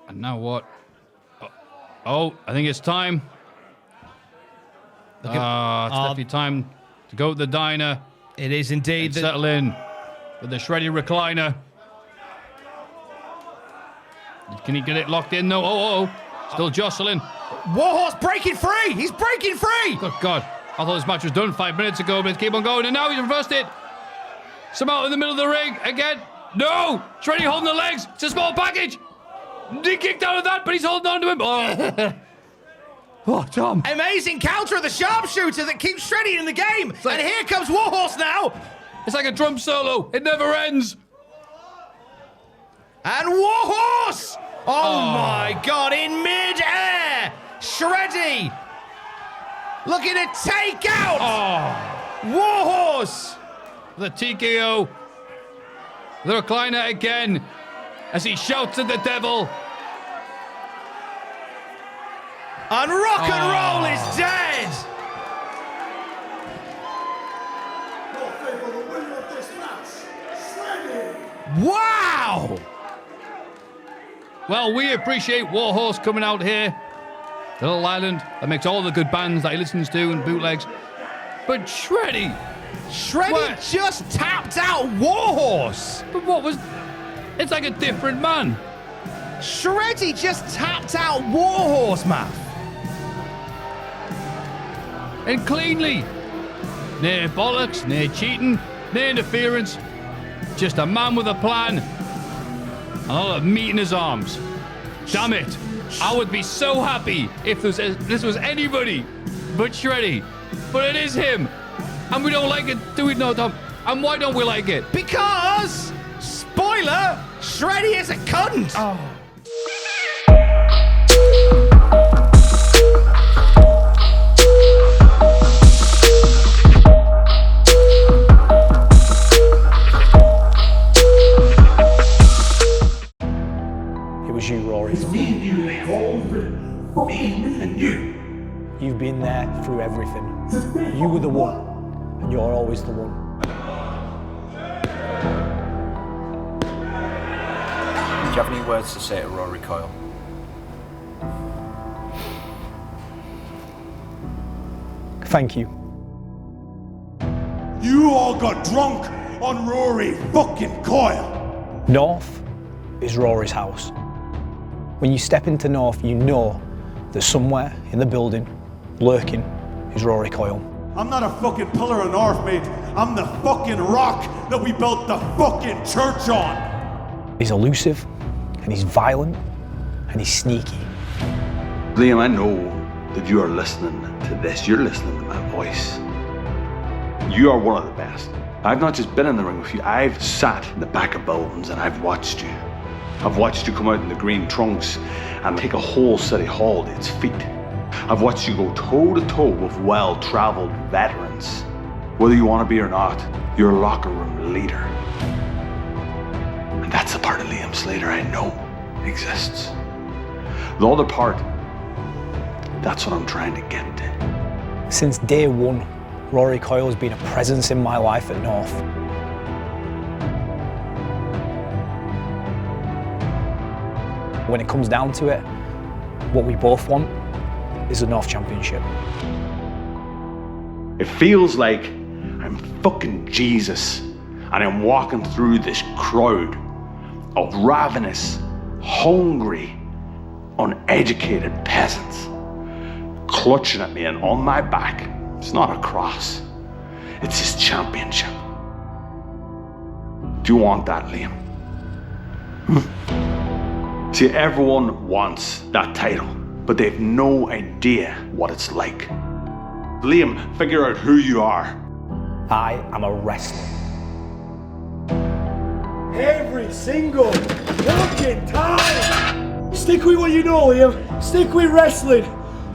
And now what? Oh, I think it's time. It's definitely time to go to the diner. It is indeed. Settle in with the Shreddy recliner. Can he get it locked in? No. Oh. Still jostling. Warhorse breaking free! He's breaking free! Good God. I thought this match was done 5 minutes ago, but it's keep on going, and now he's reversed it. Somehow in the middle of the ring again. No! Shreddy holding the legs. It's a small package. He kicked out of that, but he's holding on to him. Oh, oh Tom. Amazing counter of the sharpshooter that keeps Shreddy in the game. Like, and here comes Warhorse now. It's like a drum solo. It never ends. And Warhorse! Oh my God, in mid-air! Shreddy looking to take out Warhorse! The TKO. The recliner again as he shouts at the devil. And rock and roll is dead! The winner of this match, Shreddy! Wow! Well, we appreciate Warhorse coming out here. The little island that makes all the good bands that he listens to and bootlegs. But Shreddy Just tapped out Warhorse! But what was... It's like a different man. Shreddy just tapped out Warhorse, man. And cleanly. No bollocks, no cheating, no interference. Just a man with a plan. And a lot of meat in his arms. Damn it. I would be so happy if this was anybody but Shreddy. But it is him. And we don't like it, do we, no, Tom? And why don't we like it? Because, spoiler, Shreddy is a cunt. It was you, Rory. And you. You've been there through everything. You were the one, and you're always the one. Do you have any words to say to Rory Coyle? Thank you. You all got drunk on Rory fucking Coyle. North is Rory's house. When you step into North, you know that somewhere in the building, lurking, is Rory Coyle. I'm not a fucking pillar of North, mate. I'm the fucking rock that we built the fucking church on. He's elusive, and he's violent, and he's sneaky. Liam, I know that you are listening to this. You're listening to my voice. You are one of the best. I've not just been in the ring with you, I've sat in the back of buildings and I've watched you. I've watched you come out in the green trunks and take a whole city hall to its feet. I've watched you go toe-to-toe with well-traveled veterans. Whether you want to be or not, you're a locker room leader. And that's the part of Liam Slater I know exists. The other part, that's what I'm trying to get to. Since day one, Rory Coyle has been a presence in my life at North. When it comes down to it, what we both want is the North Championship. It feels like I'm fucking Jesus and I'm walking through this crowd of ravenous, hungry, uneducated peasants clutching at me, and on my back, it's not a cross, it's his championship. Do you want that, Liam? See, everyone wants that title, but they've no idea what it's like. Liam, figure out who you are. I am a wrestler. Every single fucking time. Stick with what you know, Liam. Stick with wrestling.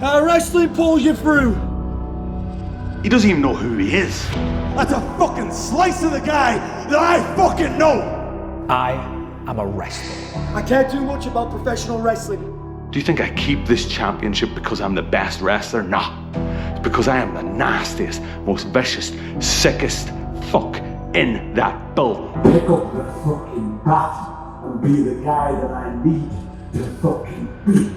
Wrestling pulls you through. He doesn't even know who he is. That's a fucking slice of the guy that I fucking know. I am a wrestler. I can't do much about professional wrestling. Do you think I keep this championship because I'm the best wrestler? Nah. It's because I am the nastiest, most vicious, sickest fuck in that building. Pick up the fucking bat and be the guy that I need to fucking beat.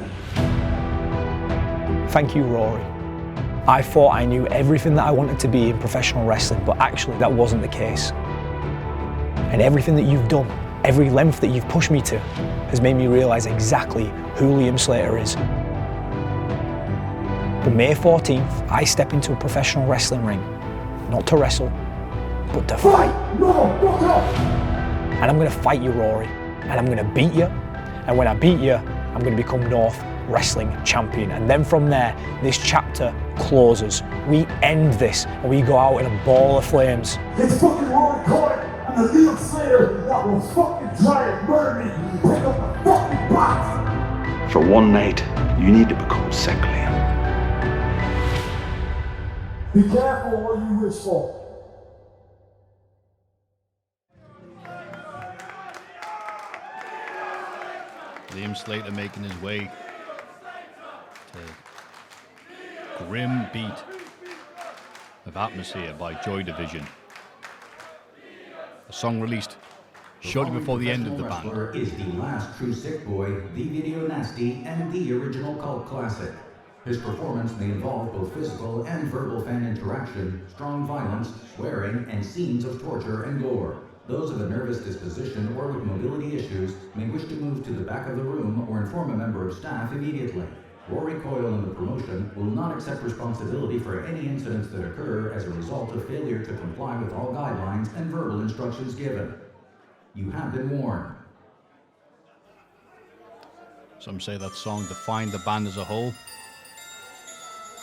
Thank you, Rory. I thought I knew everything that I wanted to be in professional wrestling, but actually that wasn't the case. And everything that you've done, every length that you've pushed me to, has made me realise exactly who Liam Slater is. But May 14th, I step into a professional wrestling ring, not to wrestle, but to fight. And I'm going to fight you, Rory, and I'm going to beat you. And when I beat you, I'm going to become North Wrestling Champion. And then from there, this chapter closes. We end this, and we go out in a ball of flames. It's fucking Rory Coyle and the Liam Slater that will fucking try and murder me and pick up the fucking box. For one night, you need to become sick, Liam. Be careful what you wish for. Liam Slater making his way to grim beat of Atmosphere by Joy Division. A song released shortly before the end of the band. Is the last true Sick Boy, the Video Nasty, and the original cult classic. His performance may involve both physical and verbal fan interaction, strong violence, swearing, and scenes of torture and gore. Those of a nervous disposition or with mobility issues may wish to move to the back of the room or inform a member of staff immediately. Rory Coyle and the promotion will not accept responsibility for any incidents that occur as a result of failure to comply with all guidelines and verbal instructions given. You have been warned. Some say that song defined the band as a whole,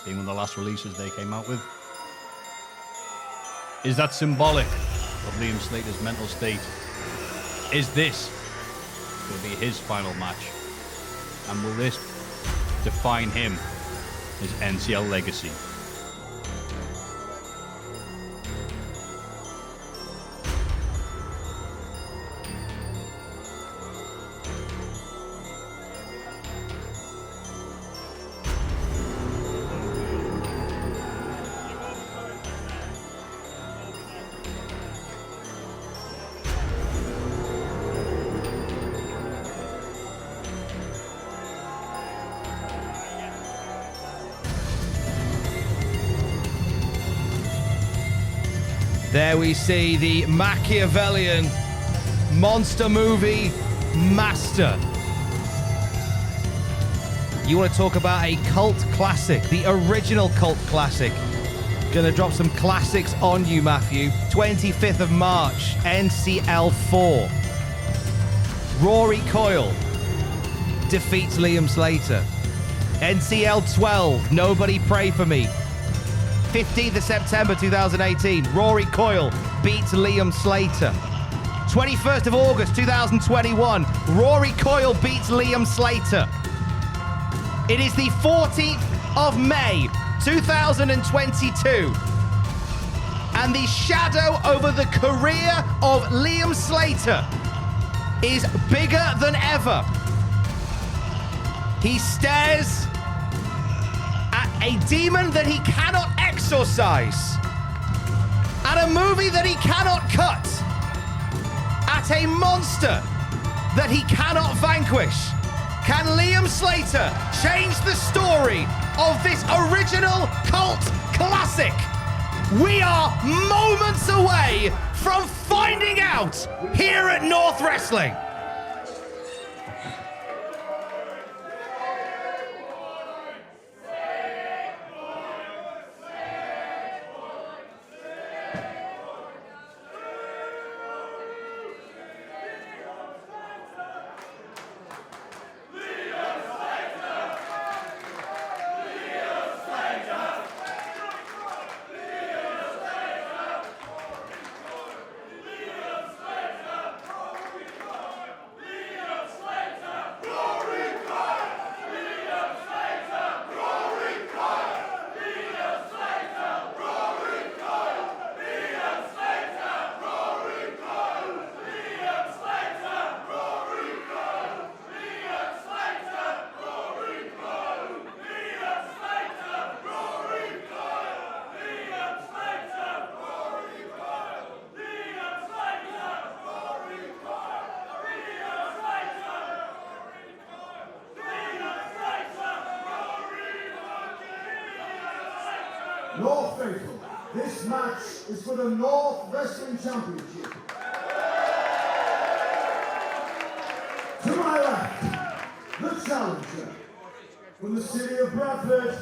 being one of the last releases they came out with. Is that symbolic of Liam Slater's mental state? Is this going to be his final match? And will this define him, his NCL legacy? There we see the Machiavellian monster movie master. You want to talk about a cult classic, the original cult classic. Gonna drop some classics on you, Matthew. 25th of March, NCL 4. Rory Coyle defeats Liam Slater. NCL 12, Nobody Pray For Me. 15th of September 2018, Rory Coyle beats Liam Slater. 21st of August 2021, Rory Coyle beats Liam Slater. It is the 14th of May 2022, and the shadow over the career of Liam Slater is bigger than ever. He stares at a demon that he cannot exorcise, at a movie that he cannot cut, at a monster that he cannot vanquish. Can Liam Slater change the story of this original cult classic? We are moments away from finding out here at North Wrestling. North faithful, this match is for the North Wrestling Championship. To my left, the challenger from the city of Bradford,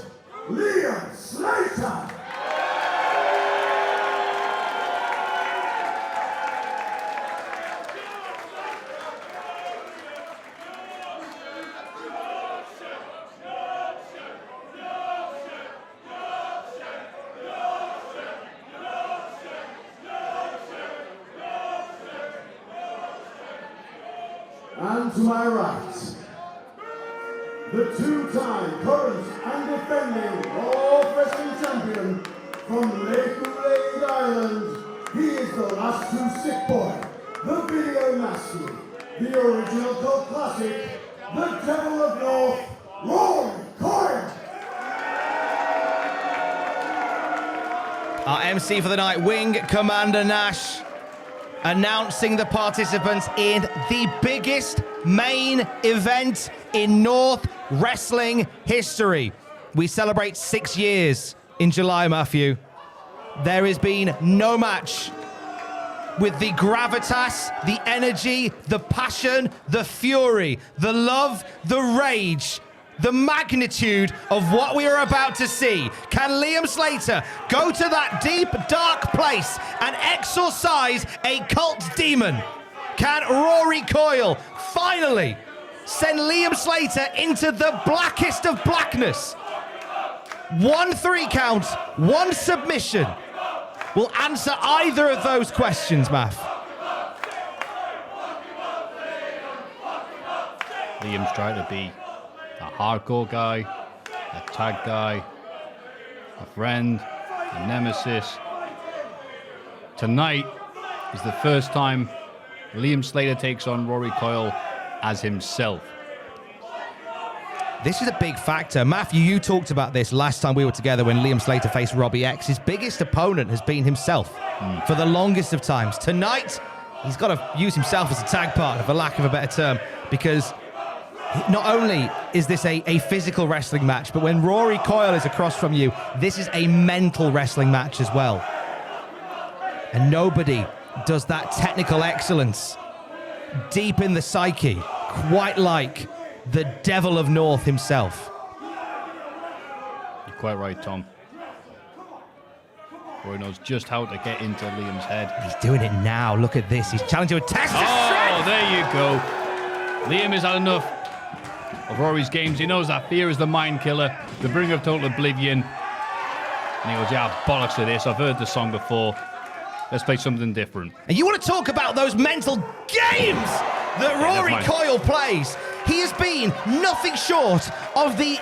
Liam Slater. And to my right, the two-time current and defending World Wrestling Champion from Lake Island. He is the last two sick boy, the video nasty, the original cult classic, the Devil of North, Rory Coyle. Our MC for the night, Wing Commander Nash, announcing the participants in the biggest main event in North Wrestling history. We celebrate 6 years in July, Matthew. There has been no match with the gravitas, the energy, the passion, the fury, the love, the rage, the magnitude of what we are about to see. Can Liam Slater go to that deep, dark place and exorcise a cult demon? Can Rory Coyle finally send Liam Slater into the blackest of blackness? 1 3 count, 1 submission will answer either of those questions, Math. Liam's trying to be a hardcore guy, a tag guy, a friend, a nemesis. Tonight is the first time Liam Slater takes on Rory Coyle as himself. This is a big factor. Matthew, you talked about this last time we were together when Liam Slater faced Robbie X. His biggest opponent has been himself for the longest of times. Tonight, he's got to use himself as a tag partner, for lack of a better term, because not only is this a physical wrestling match, but when Rory Coyle is across from you, this is a mental wrestling match as well. And nobody does that technical excellence deep in the psyche quite like the Devil of North himself. You're quite right, Tom. Rory knows just how to get into Liam's head. He's doing it now. Look at this. He's challenging a test. Oh, there you go. Liam has had enough of Rory's games. He knows that fear is the mind killer, the bringer of total oblivion. And he goes, yeah, bollocks to this. I've heard the song before. Let's play something different. And you want to talk about those mental games that Rory Coyle plays? He has been nothing short of the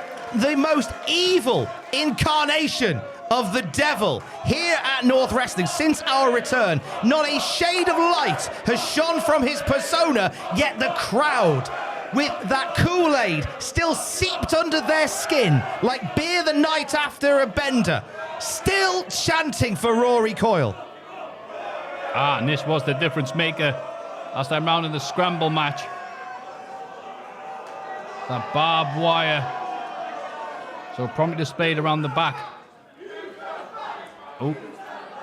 most evil incarnation of the devil here at North Wrestling since our return. Not a shade of light has shone from his persona, yet the crowd, with that Kool-Aid still seeped under their skin like beer the night after a bender, still chanting for Rory Coyle. Ah, and this was the difference maker last time round in the scramble match. That barbed wire so promptly displayed around the back. Oh,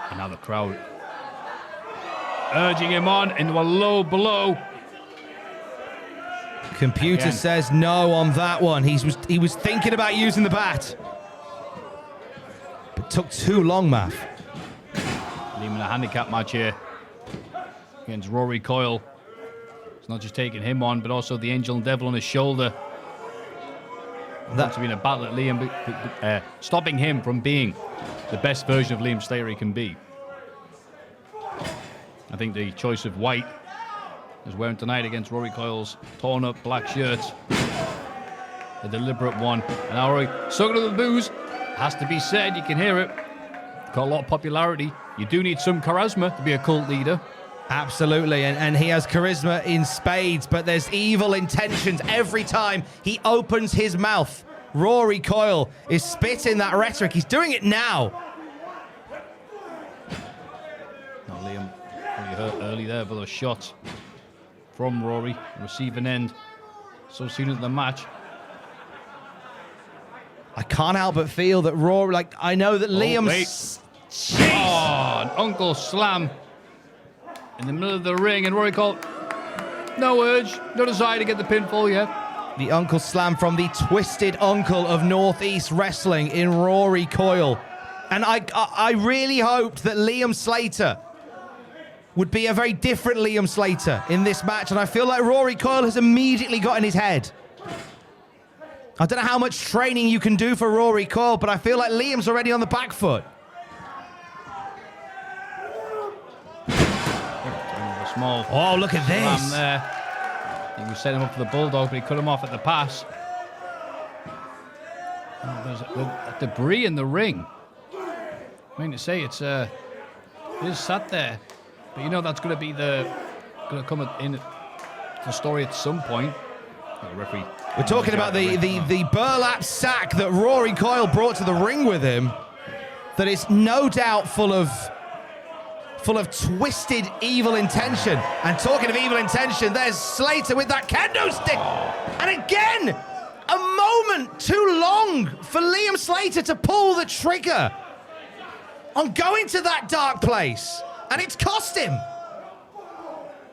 and now the crowd urging him on into a low blow. Computer says no on that one. He was thinking about using the bat, but took too long, Math. Liam in a handicap match here against Rory Coyle. It's not just taking him on, but also the Angel and Devil on his shoulder. That's been a battle at Liam, stopping him from being the best version of Liam Slater he can be. I think the choice of white is wearing tonight against Rory Coyle's torn up black shirts. A deliberate one. And now Rory, sucking to the booze, has to be said, you can hear it. Got a lot of popularity. You do need some charisma to be a cult leader. Absolutely, and he has charisma in spades, but there's evil intentions every time he opens his mouth. Rory Coyle is spitting that rhetoric. He's doing it now. Now Liam really hurt early there with those shots from Rory. Receiving end so soon into the match. I can't help but feel that Rory, like, I know that Liam's... Oh, an Uncle Slam in the middle of the ring, and Rory Coyle, no urge, no desire to get the pinfall yet. The uncle slam from the twisted uncle of Northeast Wrestling in Rory Coyle. And I really hoped that Liam Slater would be a very different Liam Slater in this match. And I feel like Rory Coyle has immediately got in his head. I don't know how much training you can do for Rory Coyle, but I feel like Liam's already on the back foot. Small. Oh, look at this. There. He was setting him up for the Bulldog, but he cut him off at the pass. Oh, there's a debris in the ring. I mean to say it is sat there, but you know that's going to come in the story at some point. The referee. We're talking about the burlap sack that Rory Coyle brought to the ring with him. That is no doubt full of twisted evil intention. And talking of evil intention, there's Slater with that kendo stick. And again, a moment too long for Liam Slater to pull the trigger on going to that dark place. And it's cost him.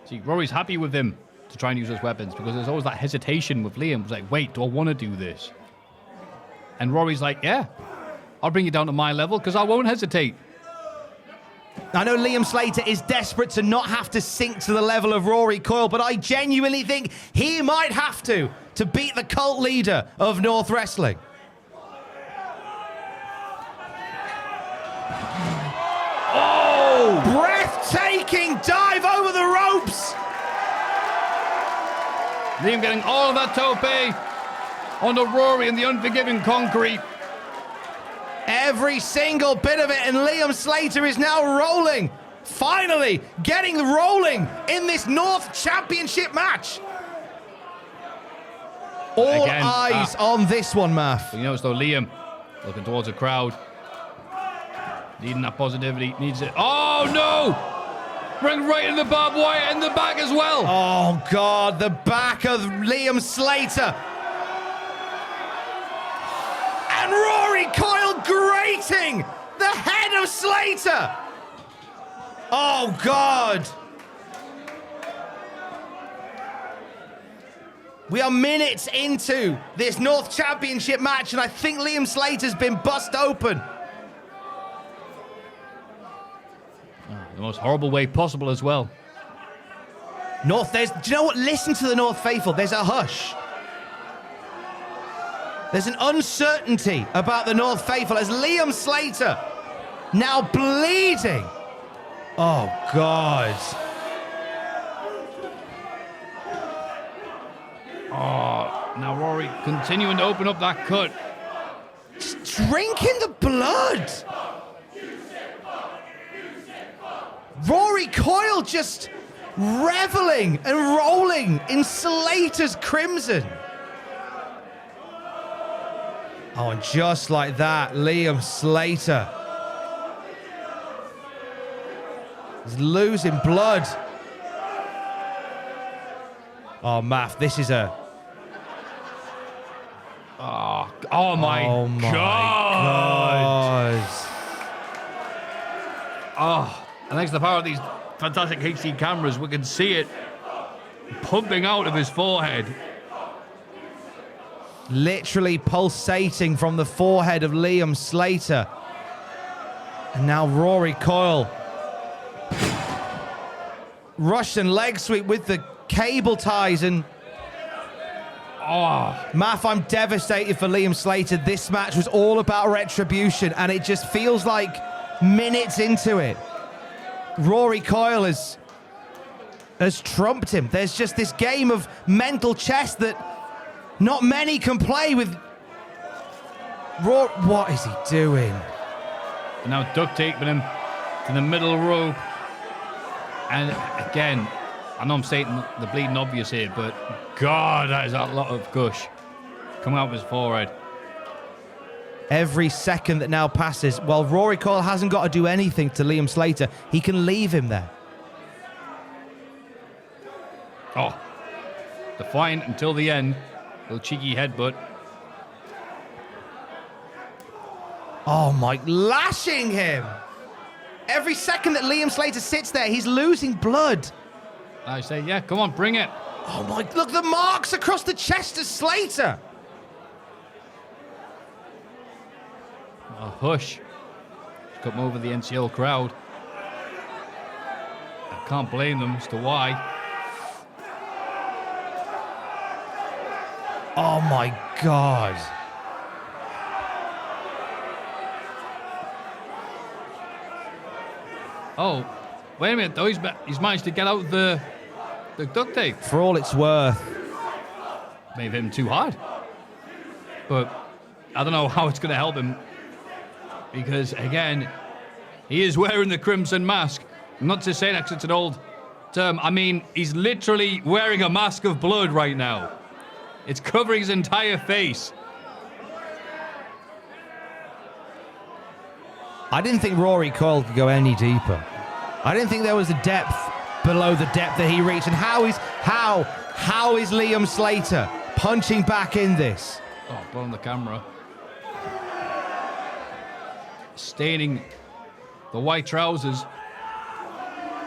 See, Rory's happy with him to try and use those weapons because there's always that hesitation with Liam. It's like, wait, do I want to do this? And Rory's like, yeah, I'll bring you down to my level because I won't hesitate. I know Liam Slater is desperate to not have to sink to the level of Rory Coyle, but I genuinely think he might have to beat the cult leader of North Wrestling. Oh! Breathtaking dive over the ropes! Liam getting all of that tope onto Rory in the unforgiving concrete. Every single bit of it, and Liam Slater is now rolling. Finally getting rolling in this North Championship match. All Again, eyes on this one, Math. You notice though, Liam looking towards the crowd, needing that positivity, needs it. Oh no! Bring right in the barbed wire in the back as well. Oh God, the back of Liam Slater. And Rory Coyle grating the head of Slater. Oh God. We are minutes into this North Championship match, and I think Liam Slater's been bust open. The most horrible way possible as well. North, do you know what? Listen to the North faithful. There's a hush. There's an uncertainty about the North faithful as Liam Slater now bleeding. Oh, God. Oh, now Rory continuing to open up that cut. Just drinking the blood. Rory Coyle just reveling and rolling in Slater's crimson. Oh, and just like that, Liam Slater is losing blood. Oh, Math, this is a... Oh my God. Oh, and thanks to the power of these fantastic HD cameras, we can see it pumping out of his forehead. Literally pulsating from the forehead of Liam Slater. And now Rory Coyle. Russian leg sweep with the cable ties and... Oh, Math, I'm devastated for Liam Slater. This match was all about retribution, and it just feels like minutes into it, Rory Coyle has trumped him. There's just this game of mental chess that not many can play with. What is he doing? And now duct taping him to the middle rope. And again, I know I'm stating the bleeding obvious here, but God, that is a lot of gush coming out of his forehead. Every second that now passes, well, Rory Coyle hasn't got to do anything to Liam Slater. He can leave him there. Oh, defiant until the end. Little cheeky headbutt. Oh, Mike, lashing him. Every second that Liam Slater sits there, he's losing blood. I say, yeah, come on, bring it. Oh my, look, the marks across the chest of Slater. A hush. It's come over the NCL crowd. I can't blame them as to why. Oh my God. Oh, wait a minute though. He's managed to get out the duct tape. For all it's worth. May have hit him too hard. But I don't know how it's going to help him. Because, again, he is wearing the crimson mask. Not to say that 'cause it's an old term. I mean, he's literally wearing a mask of blood right now. It's covering his entire face. I didn't think Rory Coyle could go any deeper. I didn't think there was a depth below the depth that he reached. And how is Liam Slater punching back in this? Oh, blowing the camera. Staining the white trousers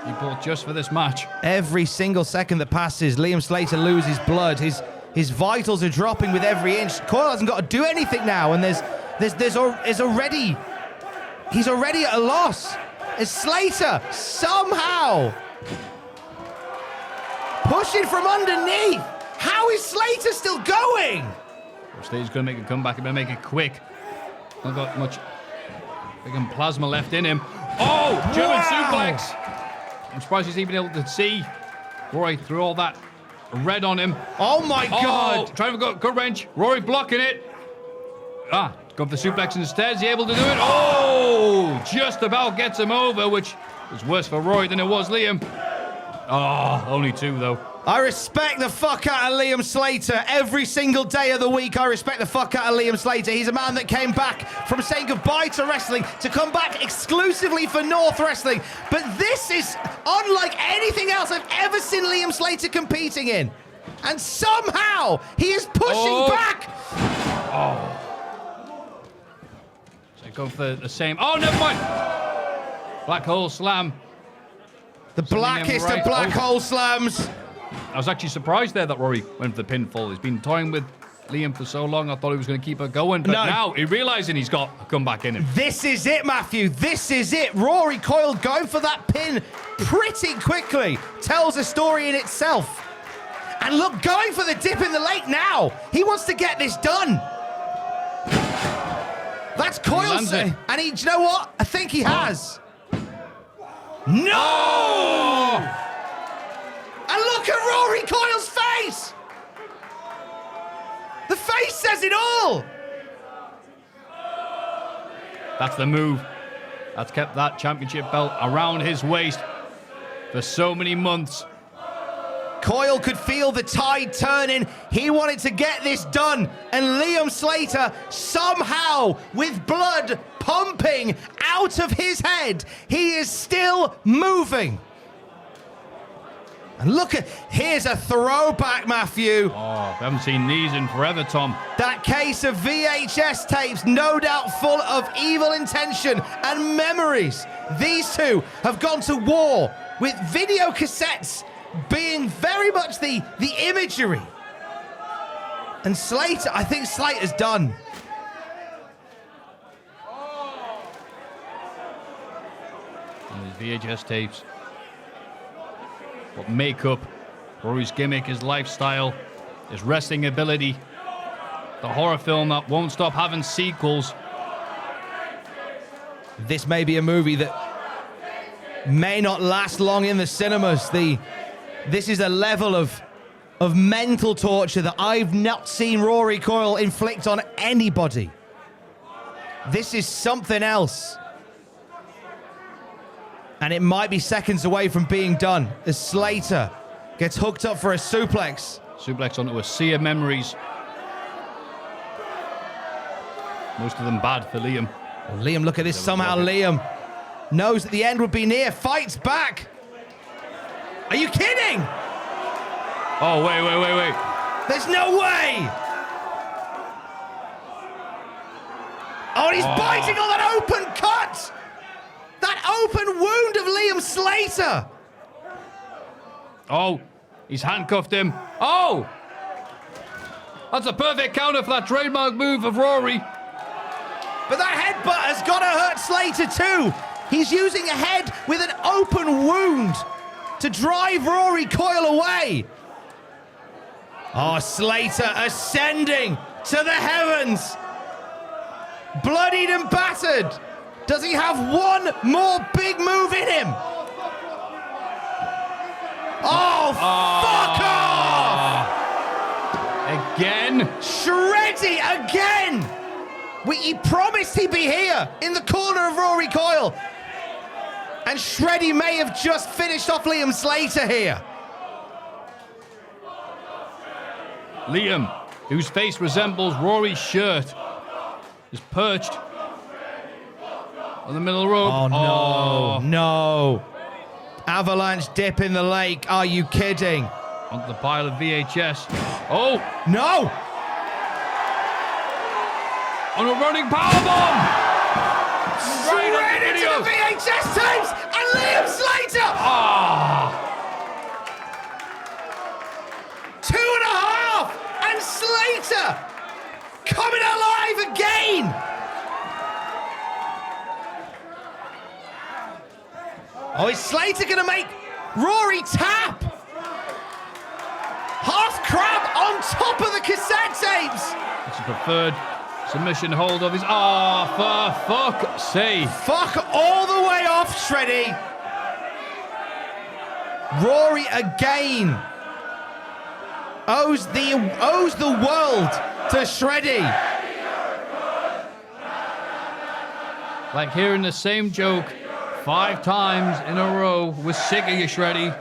he bought just for this match. Every single second that passes, Liam Slater loses blood. His vitals are dropping with every inch. Coyle hasn't got to do anything now, and he's already at a loss. As Slater somehow pushing from underneath. How is Slater still going? Slater's going to make a comeback. He better make it quick. Not got much friggin' plasma left in him. Oh, German suplex. I'm surprised he's even able to see Rory through all that red on him. Oh my God. Trying to go gut wrench. Rory blocking it. Go for the suplex instead. Is he able to do it? Oh, just about gets him over, which was worse for Rory than it was Liam. Oh, only two though. I respect the fuck out of Liam Slater every single day of the week. I respect the fuck out of Liam Slater. He's a man that came back from saying goodbye to wrestling to come back exclusively for North Wrestling. But this is unlike anything else I've ever seen Liam Slater competing in. And somehow he is pushing back. Oh. So go for the same. Oh, never mind. Black hole slam. The blackest of black hole slams. I was actually surprised there that Rory went for the pinfall. He's been toying with Liam for so long. I thought he was going to keep her going. But now he's realizing he's got a comeback in him. This is it, Matthew. This is it. Rory Coyle going for that pin pretty quickly. Tells a story in itself. And look, going for the dip in the lake now. He wants to get this done. That's Coyle saying. And do you know what? I think he has. No! Oh! And look at Rory Coyle's face! The face says it all! That's the move. That's kept that championship belt around his waist for so many months. Coyle could feel the tide turning. He wanted to get this done. And Liam Slater, somehow, with blood pumping out of his head, he is still moving. And look at, here's a throwback, Matthew. Oh, we haven't seen these in forever, Tom. That case of VHS tapes, no doubt full of evil intention and memories. These two have gone to war with video cassettes being very much the imagery. And Slater, I think Slater's done. And his VHS tapes. What make up Rory's gimmick, his lifestyle, his wrestling ability, the horror film that won't stop having sequels. This may be a movie that may not last long in the cinemas. This is a level of mental torture that I've not seen Rory Coyle inflict on anybody. This is something else. And it might be seconds away from being done as Slater gets hooked up for a suplex. Suplex onto a sea of memories. Most of them bad for Liam. Well, Liam, look at this. Somehow Liam knows that the end would be near. Fights back. Are you kidding? Oh, wait. There's no way. Oh, and he's biting on that open cut. That open wound of Liam Slater. Oh, He's handcuffed him. Oh! That's a perfect counter for that trademark move of Rory. But that headbutt has got to hurt Slater too. He's using a head with an open wound to drive Rory Coyle away. Oh, Slater ascending to the heavens. Bloodied and battered. Does he have one more big move in him? Oh, fuck off! Again? Shreddy again! He promised he'd be here in the corner of Rory Coyle. And Shreddy may have just finished off Liam Slater here. Liam, whose face resembles Rory's shirt, is perched on the middle rope. Oh, no. No. Avalanche dip in the lake. Are you kidding? Onto the pile of VHS. Oh! No! On a running powerbomb! Right on the video. Into the VHS tapes! And Liam Slater! Ah! 2.5! And Slater coming alive again! Oh, is Slater going to make Rory tap? Half crab on top of the cassette tapes! It's a preferred submission hold of his... Oh, for fuck's sake. Fuck all the way off, Shreddy. Rory again owes the world to Shreddy. Like hearing the same joke 5 times in a row. We're sick of you, Shreddy.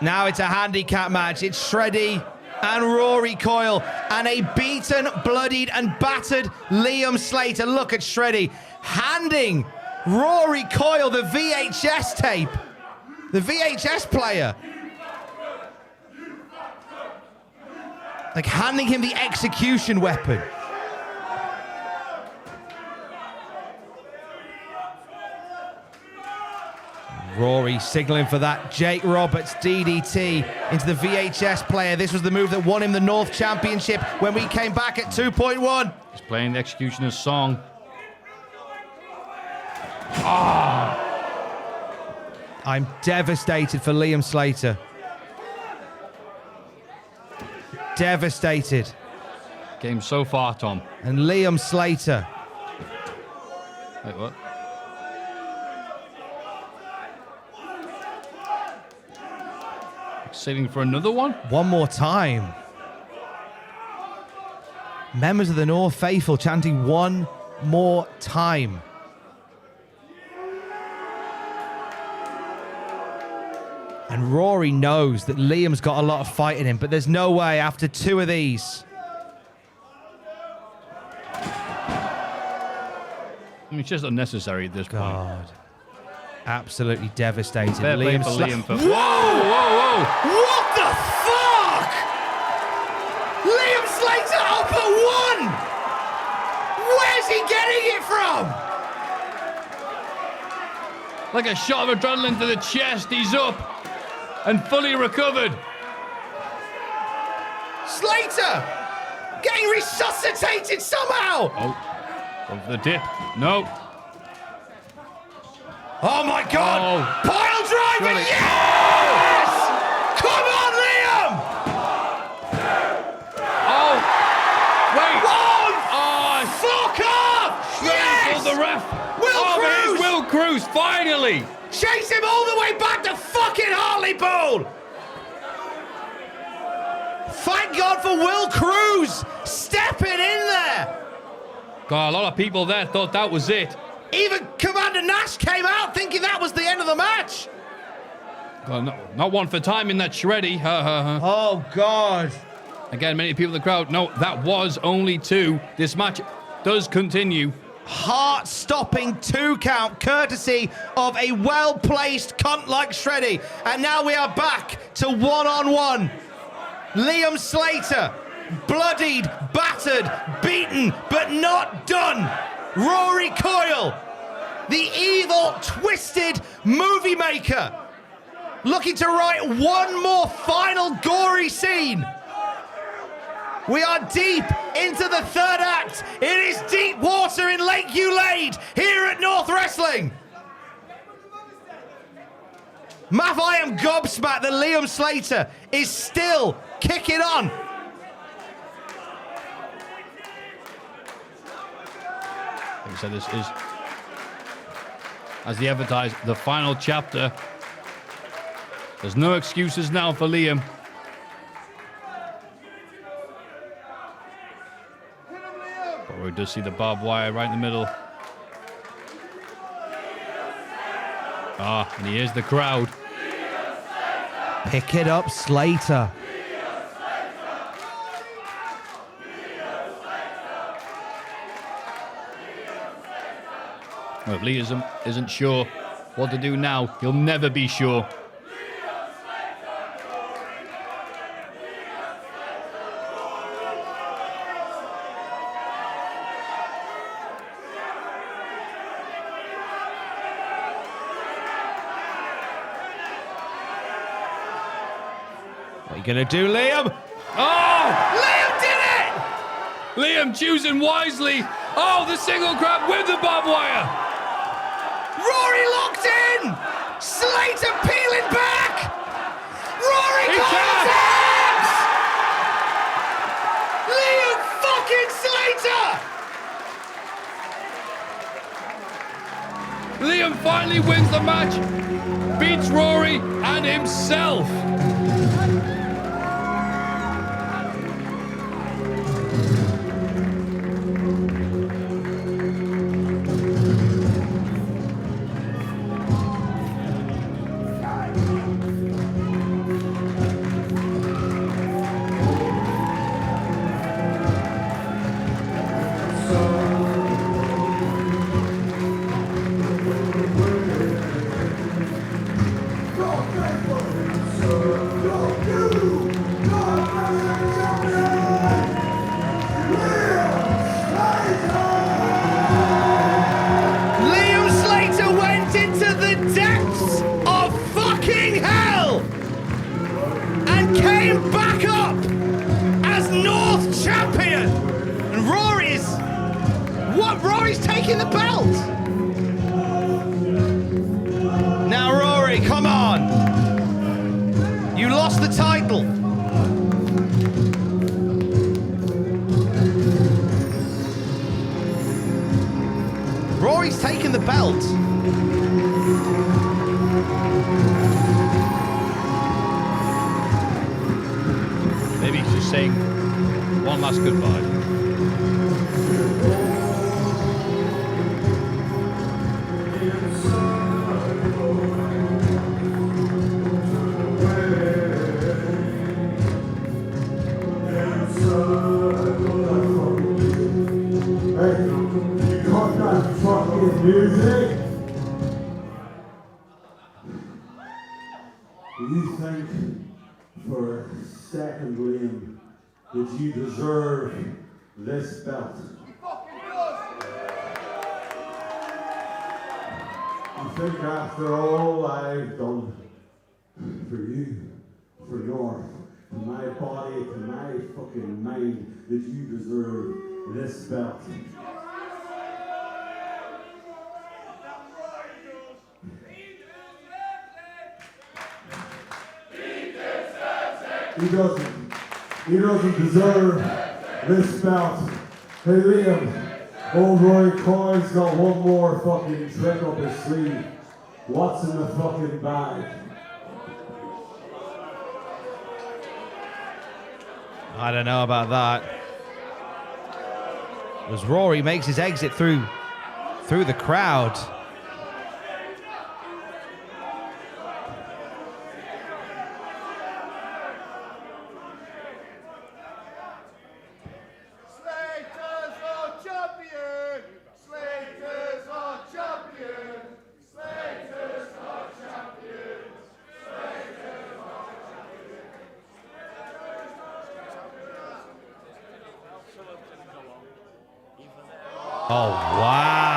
Now it's a handicap match. It's Shreddy and Rory Coyle and a beaten, bloodied and battered Liam Slater. Look at Shreddy handing Rory Coyle the VHS tape. The VHS player. Like handing him the execution weapon. Rory signaling for that Jake Roberts DDT into the VHS player. This was the move that won him the North Championship when we came back at 2.1. He's playing the Executioner's song. Ah! I'm devastated for Liam Slater. Devastated. Game so far, Tom. And Liam Slater. Wait, what? Sailing for another one? One more time. Members of the North Faithful chanting one more time. And Rory knows that Liam's got a lot of fight in him, but there's no way after 2 of these. I mean, it's just unnecessary at this point. God. Absolutely devastated. Fair play for Liam. Whoa! Whoa! What the fuck? Liam Slater up at 1! Where's he getting it from? Like a shot of adrenaline to the chest, he's up and fully recovered. Slater getting resuscitated somehow. Oh, over the dip. No. Oh my God! Oh. Pile driver! Surely. Yes! Come on, Liam! Oh! Wait! Whoa! Oh! Fuck off! Yes! Called the ref. Will Cruz! There's Will Cruz, finally! Chase him all the way back to fucking Hartlepool! Thank God for Will Cruz stepping in there! God, a lot of people there thought that was it. Even Commander Nash came out thinking that was the end of the match. God, not one for timing that Shreddy. Oh, God. Again, many people in the crowd, no, that was only 2. This match does continue. Heart-stopping 2 count, courtesy of a well-placed cunt like Shreddy. And now we are back to 1-on-1. Liam Slater, bloodied, battered, beaten, but not done. Rory Coyle, the evil, twisted movie maker, looking to write one more final gory scene. We are deep into the third act. It is deep water in Lake Ulade here at North Wrestling. Mav, I am gobsmacked that Liam Slater is still kicking on. Like I said, this is, as they advertise, the final chapter. There's no excuses now for Liam. But we do see the barbed wire right in the middle. And here's the crowd. Pick it up, Slater. Well, if Liam isn't sure what to do now, he'll never be sure. What are you going to do, Liam? Oh! Liam did it! Liam choosing wisely. Oh, the single grab with the barbed wire. Rory locked in! Slater peeling back! Rory He Coyle! can! Liam fucking Slater! Liam finally wins the match, beats Rory and himself. Liam Slater went into the depths of fucking hell and came back up as North Champion. And Rory's taking the belt. Now, Rory, come on. You lost the title. Rory's taking the belt. Maybe he's just saying one last goodbye. Music. Do you think for a second, Liam, that you deserve this belt? You think after all I've done for you, for North, to my body, to my fucking mind, that you deserve this belt? He doesn't deserve this belt. Hey Liam, old Rory Coyle's got one more fucking trick up his sleeve. What's in the fucking bag? I don't know about that. As Rory makes his exit through the crowd. Oh, wow.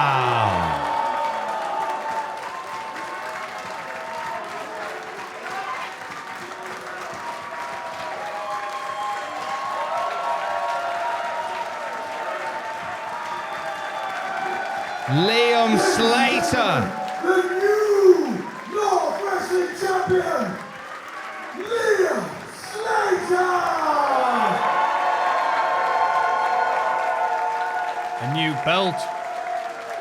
Liam Slater. The new North Wrestling Champion, Liam Slater! A new belt,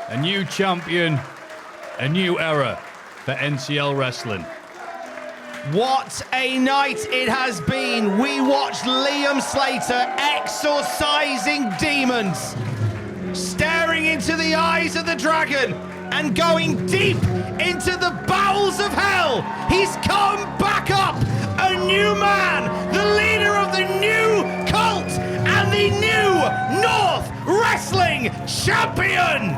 a new champion, a new era for NCL wrestling. What a night it has been. We watched Liam Slater exorcising demons, staring into the eyes of the dragon and going deep into the bowels of hell. He's come back up, a new man, the leader of the new cult and the new North Wrestling Champion.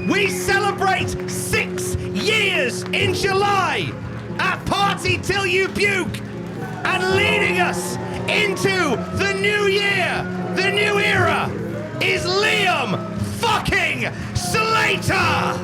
We celebrate 6 years in July at Party Till You Puke, and leading us into the new year, the new era, is Liam fucking Slater!